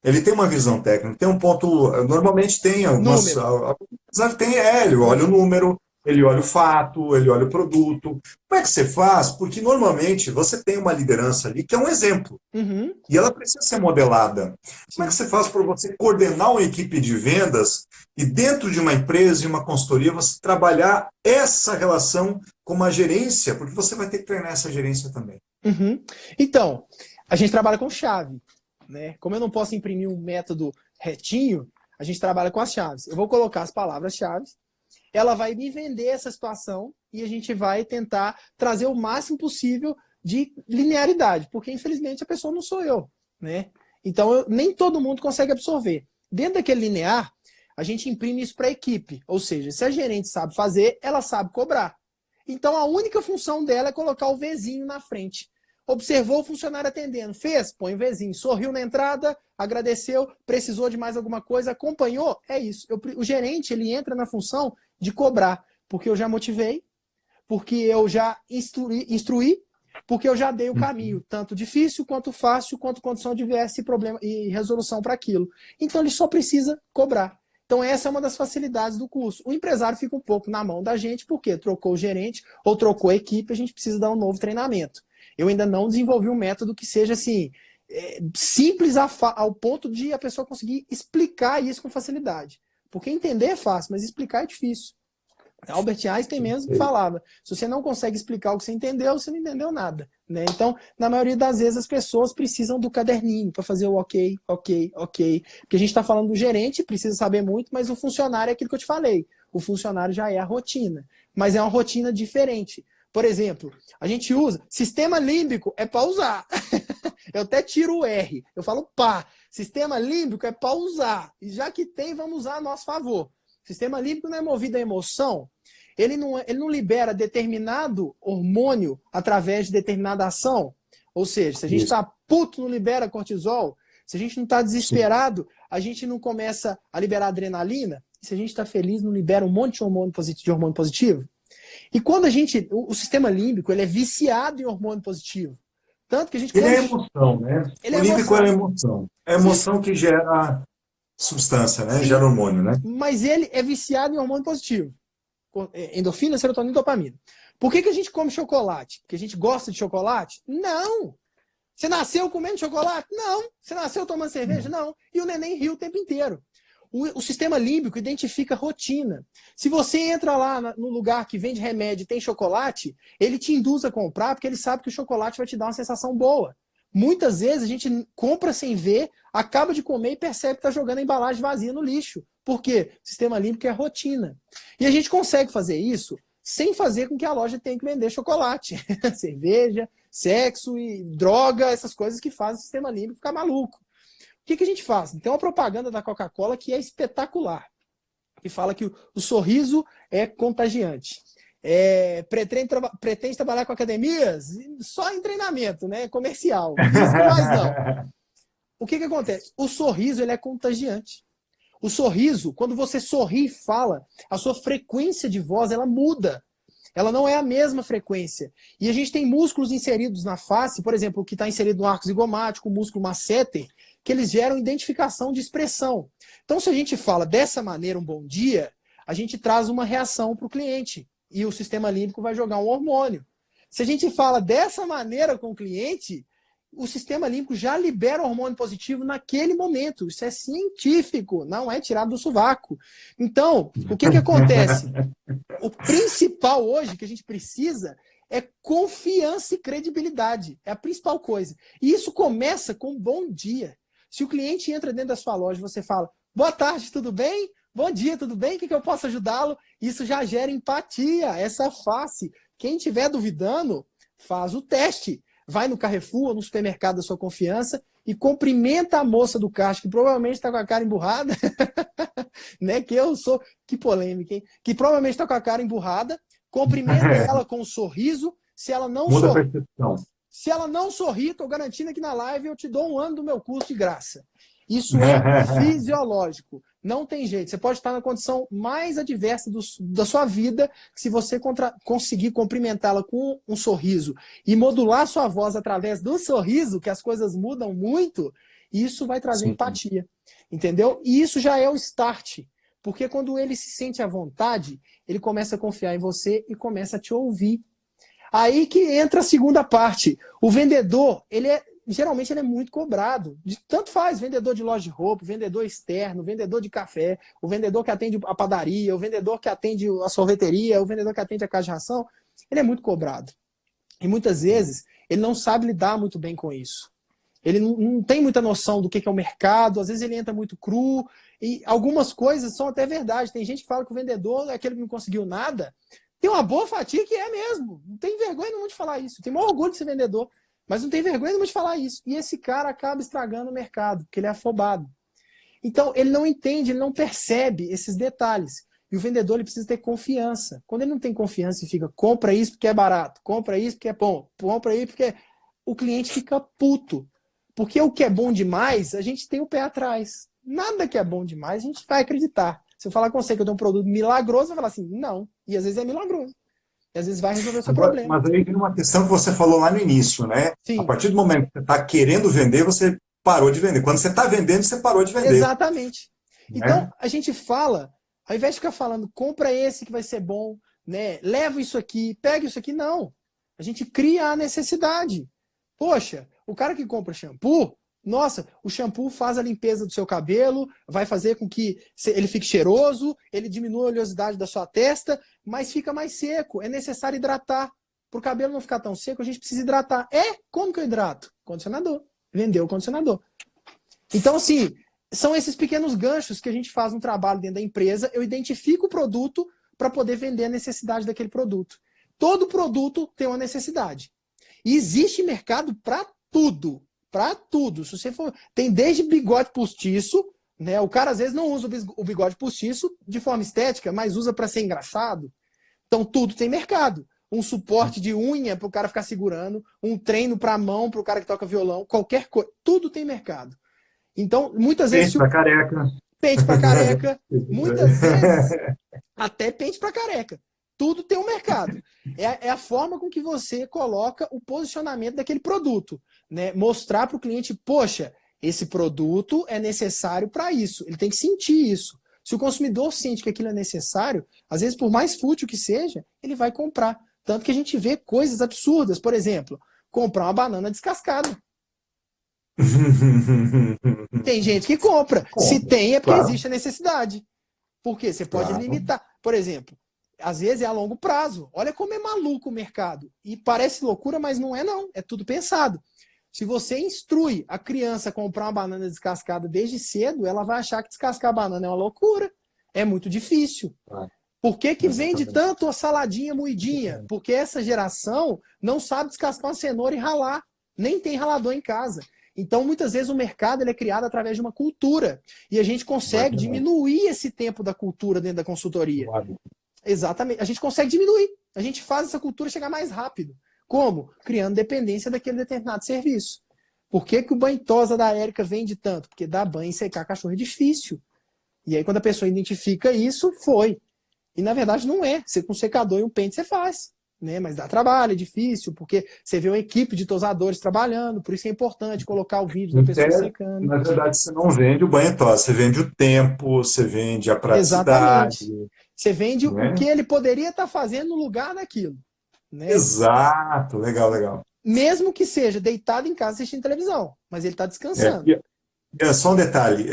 Ele tem uma visão técnica, tem um ponto... Normalmente tem algumas... Ele olha o número, ele olha o fato, ele olha o produto. Como é que você faz? Porque normalmente você tem uma liderança ali que é um exemplo. Uhum. E ela precisa ser modelada. Como é que você faz para você coordenar uma equipe de vendas e dentro de uma empresa, de uma consultoria, você trabalhar essa relação com uma gerência? Porque você vai ter que treinar essa gerência também. Uhum. Então, a gente trabalha com chave, né? Como eu não posso imprimir um método retinho, a gente trabalha com as chaves. Eu vou colocar as palavras-chave, ela vai me vender essa situação e a gente vai tentar trazer o máximo possível de linearidade, porque infelizmente a pessoa não sou eu, né? Então nem todo mundo consegue absorver. Dentro daquele linear, a gente imprime isso para a equipe, ou seja, se a gerente sabe fazer, ela sabe cobrar. Então a única função dela é colocar o Vzinho na frente. Observou o funcionário atendendo, fez? Põe o Vzinho. Sorriu na entrada, agradeceu, precisou de mais alguma coisa, acompanhou? É isso. O gerente, ele entra na função de cobrar, porque eu já motivei, porque eu já instruí, porque eu já dei o caminho, tanto difícil, quanto fácil, quanto condição diversa e problema e resolução para aquilo. Então ele só precisa cobrar. Então essa é uma das facilidades do curso. O empresário fica um pouco na mão da gente, porque trocou o gerente ou trocou a equipe, a gente precisa dar um novo treinamento. Eu ainda não desenvolvi um método que seja assim, simples ao ponto de a pessoa conseguir explicar isso com facilidade. Porque entender é fácil, mas explicar é difícil. Albert Einstein mesmo falava, se você não consegue explicar o que você entendeu, você não entendeu nada, né? Então, na maioria das vezes, as pessoas precisam do caderninho para fazer o ok. Porque a gente está falando do gerente, precisa saber muito, mas o funcionário é aquilo que eu te falei. O funcionário já é a rotina, mas é uma rotina diferente. Por exemplo, a gente usa sistema límbico, é para usar. Eu até tiro o R, eu falo pá. Sistema límbico é para usar. E já que tem, vamos usar a nosso favor. Sistema límbico não é movido à emoção. Ele não libera determinado hormônio através de determinada ação. Ou seja, se a gente está puto, não libera cortisol. Se a gente não está desesperado, a gente não começa a liberar adrenalina. Se a gente está feliz, não libera um monte de hormônio positivo. E quando a gente... O sistema límbico, ele é viciado em hormônio positivo. Tanto que a gente... Ele é emoção, né? O límbico é emoção. É emoção que gera substância, né? Sim. Gera hormônio, né? Mas ele é viciado em hormônio positivo. Endorfina, serotonina e dopamina. Por que a gente come chocolate? Porque a gente gosta de chocolate? Não! Você nasceu comendo chocolate? Não! Você nasceu tomando cerveja? Não! E o neném ri o tempo inteiro. O sistema límbico identifica rotina. Se você entra lá no lugar que vende remédio e tem chocolate, ele te induz a comprar porque ele sabe que o chocolate vai te dar uma sensação boa. Muitas vezes a gente compra sem ver, acaba de comer e percebe que está jogando a embalagem vazia no lixo. Por quê? O sistema límbico é rotina. E a gente consegue fazer isso sem fazer com que a loja tenha que vender chocolate. Cerveja, sexo e droga, essas coisas que fazem o sistema límbico ficar maluco. O que a gente faz? Tem uma propaganda da Coca-Cola que é espetacular, que fala que o sorriso é contagiante. Pretende trabalhar com academias? Só em treinamento, né? Comercial. Isso mais não. O que acontece? O sorriso ele é contagiante. O sorriso, quando você sorri e fala, a sua frequência de voz ela muda. Ela não é a mesma frequência. E a gente tem músculos inseridos na face, por exemplo, o que está inserido no arco zigomático, o músculo masseter, que eles geram identificação de expressão. Então, se a gente fala dessa maneira um bom dia, a gente traz uma reação para o cliente. E o sistema límbico vai jogar um hormônio. Se a gente fala dessa maneira com o cliente, o sistema límbico já libera hormônio positivo naquele momento. Isso é científico, não é tirado do sovaco. Então, o que acontece? O principal hoje que a gente precisa é confiança e credibilidade. É a principal coisa. E isso começa com um bom dia. Se o cliente entra dentro da sua loja e você fala, boa tarde, tudo bem? Bom dia, tudo bem? O que eu posso ajudá-lo? Isso já gera empatia, essa face. Quem estiver duvidando, faz o teste. Vai no Carrefour, no supermercado da sua confiança e cumprimenta a moça do caixa, que provavelmente está com a cara emburrada, né? Que polêmica, hein? Que provavelmente está com a cara emburrada, cumprimenta ela com um sorriso. Se ela não Muda a percepção. Se ela não sorrir, estou garantindo que na live eu te dou 1 ano do meu curso de graça. Isso é fisiológico. Não tem jeito. Você pode estar na condição mais adversa da sua vida, que se você conseguir cumprimentá-la com um sorriso e modular sua voz através do sorriso, que as coisas mudam muito, isso vai trazer empatia. Entendeu? E isso já é o start. Porque quando ele se sente à vontade, ele começa a confiar em você e começa a te ouvir. Aí que entra a segunda parte. O vendedor, geralmente ele é muito cobrado. Tanto faz, vendedor de loja de roupa, vendedor externo, vendedor de café, o vendedor que atende a padaria, o vendedor que atende a sorveteria, o vendedor que atende a casa de ração, ele é muito cobrado. E muitas vezes ele não sabe lidar muito bem com isso. Ele não tem muita noção do que é o mercado, às vezes ele entra muito cru, e algumas coisas são até verdade. Tem gente que fala que o vendedor é aquele que não conseguiu nada. Tem uma boa fatia que é mesmo. Não tem vergonha nenhuma de falar isso. Tem maior orgulho de ser vendedor. Mas não tem vergonha nenhuma de falar isso. E esse cara acaba estragando o mercado, porque ele é afobado. Então, ele não entende, ele não percebe esses detalhes. E o vendedor ele precisa ter confiança. Quando ele não tem confiança e fica, compra isso porque é barato, compra isso porque é bom, compra isso porque... O cliente fica puto. Porque o que é bom demais, a gente tem o pé atrás. Nada que é bom demais, a gente vai acreditar. Se eu falar com você que eu tenho um produto milagroso, você vai falar assim, não. E às vezes é milagroso. E às vezes vai resolver o seu problema. Mas aí tem uma questão que você falou lá no início, né? Sim. A partir do momento que você está querendo vender, você parou de vender. Quando você está vendendo, você parou de vender. Exatamente. Né? Então, a gente fala, ao invés de ficar falando, compra esse que vai ser bom, né? Leva isso aqui, pega isso aqui, não. A gente cria a necessidade. Poxa, o cara que compra shampoo, nossa, o shampoo faz a limpeza do seu cabelo, vai fazer com que ele fique cheiroso, ele diminua a oleosidade da sua testa, mas fica mais seco. É necessário hidratar. Para o cabelo não ficar tão seco, a gente precisa hidratar. Como que eu hidrato? Condicionador. Vendeu o condicionador. Então, assim, são esses pequenos ganchos que a gente faz no trabalho dentro da empresa. Eu identifico o produto para poder vender a necessidade daquele produto. Todo produto tem uma necessidade. E existe mercado para tudo. Para tudo. Se você for, tem desde bigode postiço, né? O cara às vezes não usa o bigode postiço de forma estética, mas usa para ser engraçado. Então tudo tem mercado. Um suporte de unha para o cara ficar segurando, um treino para a mão para o cara que toca violão, qualquer coisa. Tudo tem mercado. Então, muitas vezes... Pente para careca. Pente para careca. Muitas vezes, até pente para careca. Tudo tem um mercado. É a forma com que você coloca o posicionamento daquele produto. Né? Mostrar para o cliente, poxa, esse produto é necessário para isso. Ele tem que sentir isso. Se o consumidor sente que aquilo é necessário, às vezes, por mais fútil que seja, ele vai comprar. Tanto que a gente vê coisas absurdas. Por exemplo, comprar uma banana descascada. Tem gente que compra. Se tem, é porque existe a necessidade. Por quê? Você pode limitar. Por exemplo, às vezes é a longo prazo. Olha como é maluco o mercado. E parece loucura, mas não é não. É tudo pensado. Se você instrui a criança a comprar uma banana descascada desde cedo, ela vai achar que descascar a banana é uma loucura. É muito difícil. Por que vende tanto a saladinha moidinha? Porque essa geração não sabe descascar uma cenoura e ralar. Nem tem ralador em casa. Então, muitas vezes, o mercado ele é criado através de uma cultura. E a gente consegue diminuir esse tempo da cultura dentro da consultoria. Exatamente. A gente consegue diminuir. A gente faz essa cultura chegar mais rápido. Como? Criando dependência daquele determinado serviço. Por que o banho tosa da Érica vende tanto? Porque dar banho e secar cachorro é difícil. E aí, quando a pessoa identifica isso, foi. E, na verdade, não é. Você com um secador e um pente, você faz. Né? Mas dá trabalho, é difícil, porque você vê uma equipe de tosadores trabalhando, por isso que é importante colocar o vídeo da pessoa secando. Na verdade, você não vende o banho tosa, você vende o tempo, você vende a praticidade. Exatamente. Você vende o que ele poderia estar fazendo no lugar daquilo. Né? Exato, legal, legal. Mesmo que seja deitado em casa assistindo televisão, mas ele está descansando. Só um detalhe,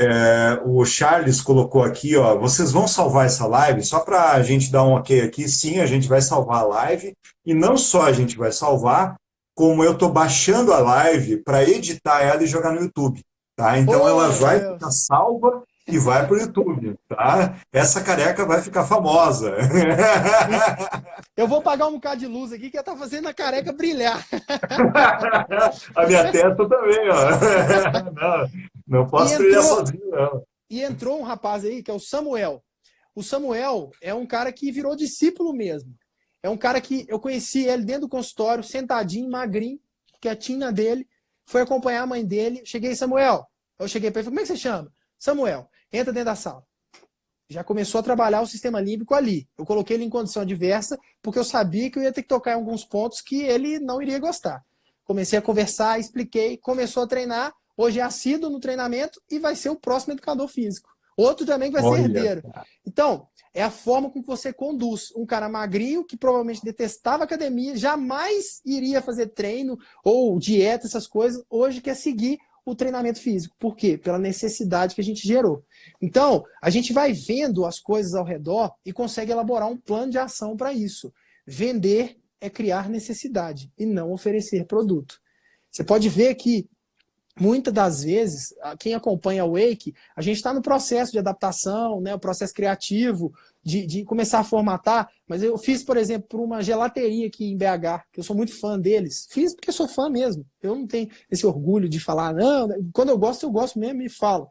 o Charles colocou aqui, ó, vocês vão salvar essa live, só para a gente dar um ok aqui, sim, a gente vai salvar a live, e não só a gente vai salvar, como eu estou baixando a live para editar ela e jogar no YouTube, tá? Então ela vai ficar salva e vai para o YouTube, tá? Essa careca vai ficar famosa. Eu vou pagar um bocado de luz aqui que tá fazendo a careca brilhar. A minha testa também, ó. Não, não E posso brilhar entrou, sozinho, não. e entrou um rapaz aí, que é o Samuel. O Samuel é um cara que virou discípulo mesmo. É um cara que eu conheci ele dentro do consultório, sentadinho, magrinho, quietinho na dele. Foi acompanhar a mãe dele. Cheguei, Samuel. Eu cheguei para ele e falei, como é que você chama? Samuel, entra dentro da sala. Já começou a trabalhar o sistema límbico ali. Eu coloquei ele em condição adversa, porque eu sabia que eu ia ter que tocar em alguns pontos que ele não iria gostar. Comecei a conversar, expliquei, começou a treinar. Hoje é assíduo no treinamento e vai ser o próximo educador físico. Outro também que vai ser Olha, herdeiro. Então, é a forma com que você conduz. Um cara magrinho, que provavelmente detestava academia, jamais iria fazer treino ou dieta, essas coisas, hoje quer seguir o treinamento físico. Por quê? Pela necessidade que a gente gerou. Então, a gente vai vendo as coisas ao redor e consegue elaborar um plano de ação para isso. Vender é criar necessidade e não oferecer produto. Você pode ver que muitas das vezes, quem acompanha o Wake, a gente está no processo de adaptação, né, o processo criativo, de começar a formatar, mas eu fiz, por exemplo, por uma gelateria aqui em BH, que eu sou muito fã deles. Fiz porque sou fã mesmo. Eu não tenho esse orgulho de falar, não, quando eu gosto mesmo e falo.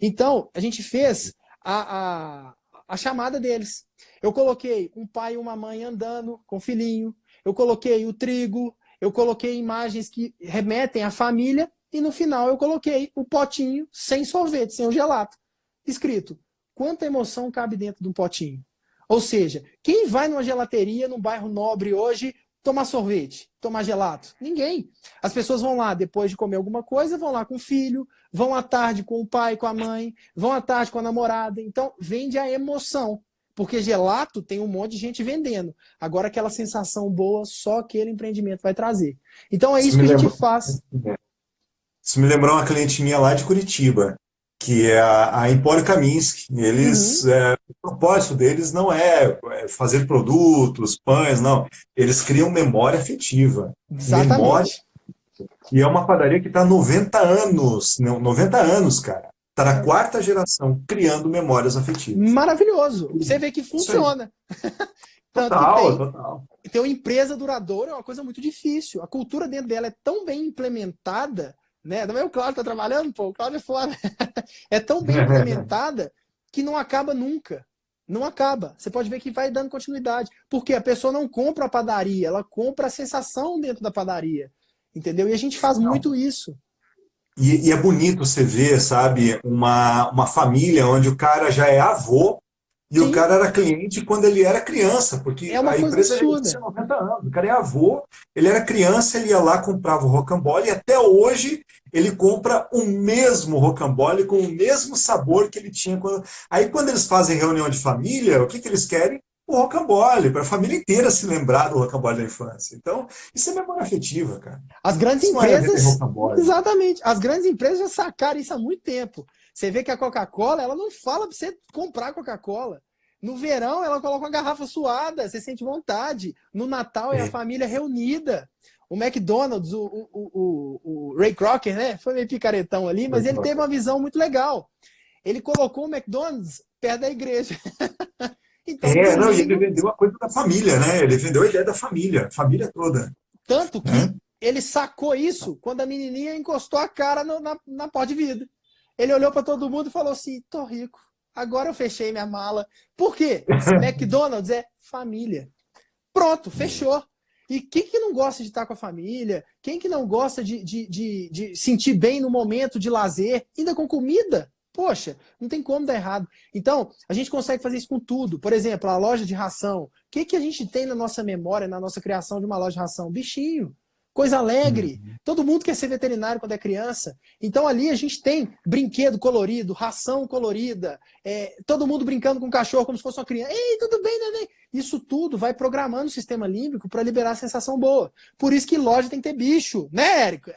Então, a gente fez a chamada deles. Eu coloquei um pai e uma mãe andando com o filhinho, eu coloquei o trigo, eu coloquei imagens que remetem à família, e no final eu coloquei o potinho sem sorvete, sem o gelato. Escrito, quanta emoção cabe dentro de um potinho. Ou seja, quem vai numa gelateria, num bairro nobre hoje, tomar sorvete, tomar gelato? Ninguém. As pessoas vão lá depois de comer alguma coisa, vão lá com o filho, vão à tarde com o pai, com a mãe, vão à tarde com a namorada. Então, vende a emoção. Porque gelato tem um monte de gente vendendo. Agora, aquela sensação boa, só aquele empreendimento vai trazer. Então, é isso isso me que a gente lembrou, faz. isso me lembrou uma cliente minha lá de Curitiba, que é a Empório Kaminski. Eles, Uhum, o propósito deles não é fazer produtos, pães, não. Eles criam memória afetiva. Memória. exatamente. E é uma padaria que está há 90 anos, não, 90 anos, cara. Está na quarta geração criando memórias afetivas. Maravilhoso. Você vê que Isso aí. funciona. Tanto que Total, total. ter uma empresa duradoura é uma coisa muito difícil. A cultura dentro dela é tão bem implementada, né? Também o Cláudio está trabalhando, pô, o Cláudio é fora. É tão bem implementada que não acaba nunca. Não acaba. Você pode ver que vai dando continuidade. Porque a pessoa não compra a padaria, ela compra a sensação dentro da padaria. Entendeu? E a gente faz Não. muito isso. E é bonito você ver, sabe, uma família onde o cara já é avô e o Sim, cara era cliente quando ele era criança, é porque uma a coisa empresa já existe há absurda. 90 anos. O cara é avô, ele era criança, ele ia lá, comprava o rocambole e até hoje ele compra o mesmo rocambole com o mesmo sabor que ele tinha quando... Aí quando eles fazem reunião de família, o que que eles querem? O rocambole, para a família inteira se lembrar do rocambole da infância. Então, isso é memória afetiva, cara. As grandes Isso não é vender empresas, rocambole. exatamente, as grandes empresas já sacaram isso há muito tempo. Você vê que a Coca-Cola, ela não fala para você comprar Coca-Cola. No verão, ela coloca uma garrafa suada, você sente vontade. No Natal, é a É. família reunida. O McDonald's, o Ray Kroc, né? Foi meio picaretão ali, mas ele teve uma visão muito legal. Ele colocou o McDonald's perto da igreja. Então, no É, não, e ele domingo, vendeu a coisa da família, né? Ele vendeu a ideia da família toda, tanto né? que ele sacou isso quando a menininha encostou a cara na porta de vidro. Ele olhou para todo mundo e falou assim: tô rico, agora eu fechei minha mala. Por quê? McDonald's é família. Pronto, fechou. E quem que não gosta de estar com a família? Quem que não gosta de sentir bem no momento de lazer, ainda com comida? Poxa, não tem como dar errado. Então, a gente consegue fazer isso com tudo. Por exemplo, a loja de ração. O que, que a gente tem na nossa memória, na nossa criação de uma loja de ração? Bichinho. Coisa alegre. Uhum. Todo mundo quer ser veterinário quando é criança. Então ali a gente tem brinquedo colorido, ração colorida, todo mundo brincando com o cachorro como se fosse uma criança. Ei, tudo bem, neném? Isso tudo vai programando o sistema límbico para liberar a sensação boa. Por isso que loja tem que ter bicho, né, Érico?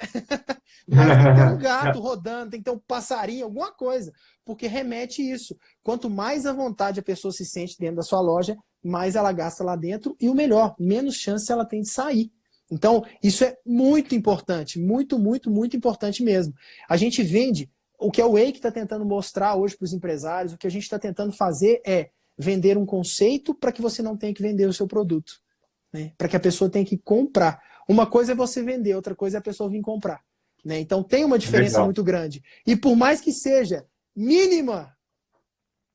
Loja tem que ter um gato rodando, tem que ter um passarinho, alguma coisa. Porque remete isso. Quanto mais à vontade a pessoa se sente dentro da sua loja, mais ela gasta lá dentro e o melhor, menos chance ela tem de sair. Então, isso é muito importante, muito, muito, muito importante mesmo. A gente vende, o que a Wake está tentando mostrar hoje para os empresários, o que a gente está tentando fazer é vender um conceito para que você não tenha que vender o seu produto. né? Para que a pessoa tenha que comprar. Uma coisa é você vender, outra coisa é a pessoa vir comprar, né? Então tem uma diferença muito grande. E por mais que seja mínima,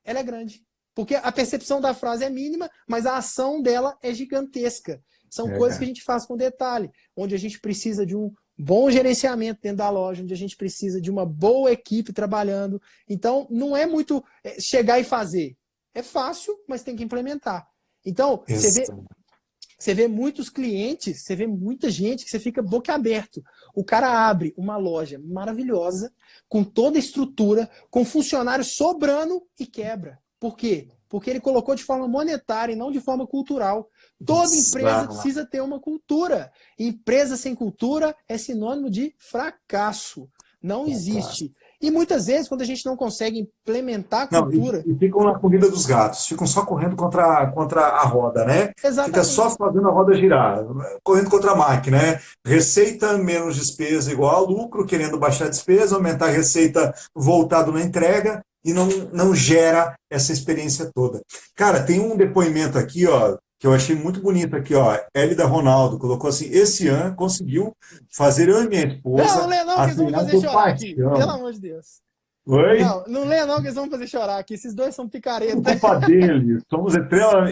ela é grande. Porque a percepção da frase é mínima, mas a ação dela é gigantesca. São coisas que a gente faz com detalhe, onde a gente precisa de um bom gerenciamento dentro da loja, onde a gente precisa de uma boa equipe trabalhando. Então, não é muito chegar e fazer. É fácil, mas tem que implementar. Então, você vê muitos clientes, você vê muita gente que você fica boquiaberto. O cara abre uma loja maravilhosa, com toda a estrutura, com funcionários sobrando e quebra. Por quê? Porque ele colocou de forma monetária e não de forma cultural. Toda empresa precisa ter uma cultura. Empresa sem cultura é sinônimo de fracasso. Não existe. E muitas vezes, quando a gente não consegue implementar a cultura... E ficam na corrida dos gatos, ficam só correndo contra a roda, né? Exatamente. Fica só fazendo a roda girar, correndo contra a máquina, né? Receita menos despesa igual a lucro, querendo baixar a despesa, aumentar a receita voltado na entrega, e não gera essa experiência toda. Cara, tem um depoimento aqui, ó, que eu achei muito bonito aqui, ó. Hélida Ronaldo colocou assim: esse ano conseguiu fazer eu e minha esposa. Não lê não, que eles vão fazer chorar aqui. Pelo amor de Deus. Oi? Não lê não, que eles vão fazer chorar aqui. Esses dois são picaretas. Por culpa dele. Somos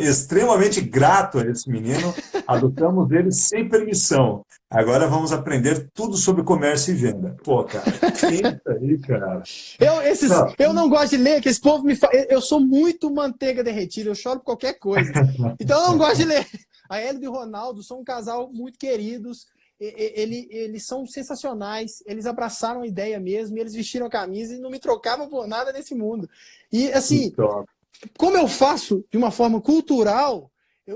extremamente gratos a esse menino. Adotamos ele sem permissão. Agora vamos aprender tudo sobre comércio e venda. Pô, cara, que isso aí, cara. Eu não gosto de ler, que esse povo me fala. Eu sou muito manteiga derretida, eu choro por qualquer coisa. Então eu não gosto de ler. A Hélida e o Ronaldo são um casal muito queridos. Eles são sensacionais, eles abraçaram a ideia mesmo, eles vestiram a camisa e não me trocavam por nada nesse mundo. E assim, como eu faço de uma forma cultural,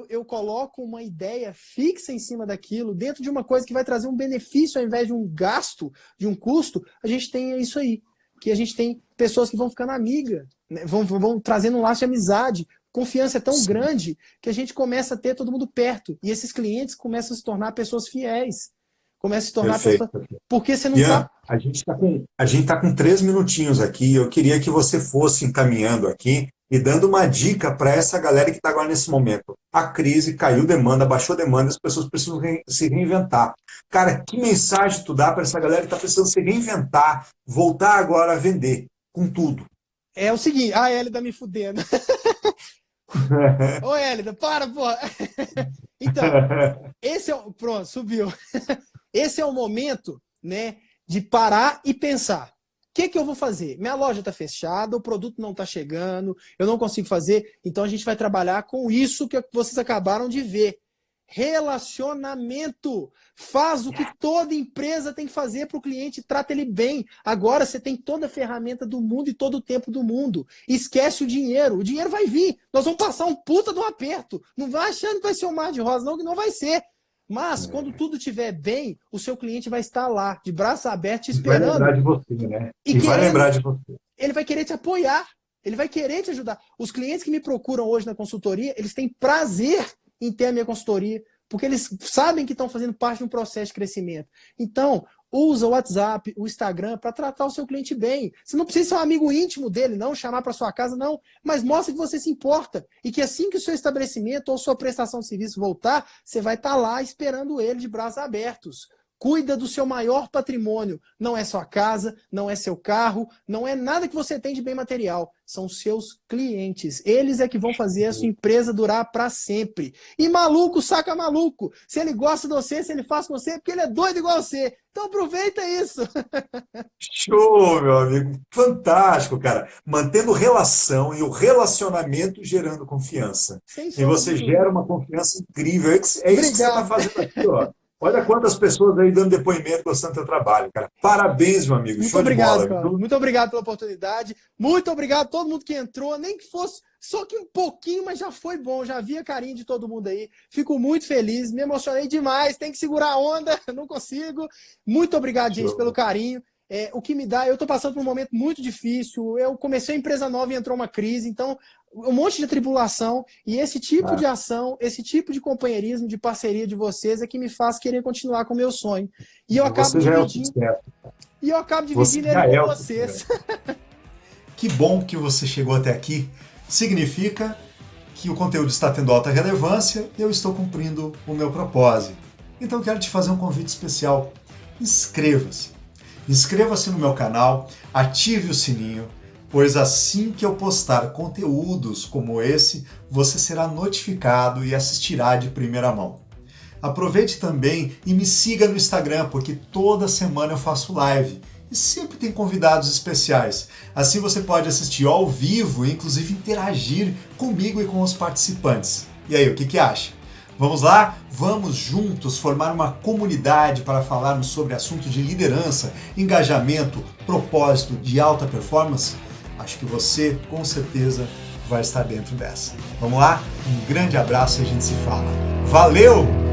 eu coloco uma ideia fixa em cima daquilo, dentro de uma coisa que vai trazer um benefício ao invés de um gasto, de um custo, a gente tem isso aí, que a gente tem pessoas que vão ficando amigas, né? vão trazendo um laço de amizade. Confiança é tão grande que a gente começa a ter todo mundo perto. E esses clientes começam a se tornar pessoas fiéis. Começa a se tornar pessoas... Porque você não Ian, a gente tá com 3 minutinhos aqui. Eu queria que você fosse encaminhando aqui e dando uma dica para essa galera que está agora nesse momento. A crise, caiu demanda, baixou demanda, as pessoas precisam se reinventar. Cara, que mensagem tu dá para essa galera que está precisando se reinventar, voltar agora a vender com tudo? É o seguinte, a Hélida me fudendo. Ô, Hélida, para, pô. Então, esse é o... Pronto, subiu. Esse é o momento, né, de parar e pensar. O que eu vou fazer? Minha loja está fechada, o produto não está chegando, eu não consigo fazer. Então a gente vai trabalhar com isso que vocês acabaram de ver. Relacionamento. Faz o que toda empresa tem que fazer para o cliente, trata ele bem. Agora você tem toda a ferramenta do mundo e todo o tempo do mundo. Esquece o dinheiro vai vir. Nós vamos passar um puta de um aperto. Não vai achando que vai ser um mar de rosa, não, que não vai ser. Mas quando tudo estiver bem, o seu cliente vai estar lá, de braços abertos, esperando. Vai lembrar de você, né? E vai lembrar de você. Ele vai querer te apoiar, ele vai querer te ajudar. Os clientes que me procuram hoje na consultoria, eles têm prazer em ter a minha consultoria, porque eles sabem que estão fazendo parte de um processo de crescimento. Então, usa o WhatsApp, o Instagram para tratar o seu cliente bem. Você não precisa ser um amigo íntimo dele, não, chamar para sua casa, não, mas mostra que você se importa e que assim que o seu estabelecimento ou sua prestação de serviço voltar, você vai estar lá esperando ele de braços abertos. Cuida do seu maior patrimônio. Não é sua casa, não é seu carro, não é nada que você tem de bem material. São seus clientes. Eles é que vão fazer a sua empresa durar para sempre. E maluco saca maluco. Se ele gosta de você, se ele faz com você, é porque ele é doido igual você. Então aproveita isso. Show, meu amigo. Fantástico, cara. Mantendo relação e o relacionamento gerando confiança. E você gera uma confiança incrível. É isso que você está fazendo aqui, ó. Olha quantas pessoas aí dando depoimento gostando do seu trabalho, cara. Parabéns, meu amigo. Muito obrigado, cara. Muito obrigado pela oportunidade. Muito obrigado a todo mundo que entrou. Nem que fosse só que um pouquinho, mas já foi bom. Já vi a carinho de todo mundo aí. Fico muito feliz. Me emocionei demais. Tem que segurar a onda. Não consigo. Muito obrigado, gente, pelo carinho. O que me dá... Eu estou passando por um momento muito difícil. Eu comecei a empresa nova e entrou uma crise. Então, um monte de tribulação. E esse tipo de ação, esse tipo de companheirismo, de parceria de vocês é que me faz querer continuar com o meu sonho. E eu acabo dividindo... E eu acabo dividindo ele com vocês. Que bom que você chegou até aqui. Significa que o conteúdo está tendo alta relevância e eu estou cumprindo o meu propósito. Então quero te fazer um convite especial. Inscreva-se. Inscreva-se no meu canal, ative o sininho, pois assim que eu postar conteúdos como esse, você será notificado e assistirá de primeira mão. Aproveite também e me siga no Instagram, porque toda semana eu faço live e sempre tem convidados especiais. Assim você pode assistir ao vivo e inclusive interagir comigo e com os participantes. E aí, o que acha? Vamos lá? Vamos juntos formar uma comunidade para falarmos sobre assuntos de liderança, engajamento, propósito de alta performance? Acho que você, com certeza, vai estar dentro dessa. Vamos lá? Um grande abraço e a gente se fala. Valeu!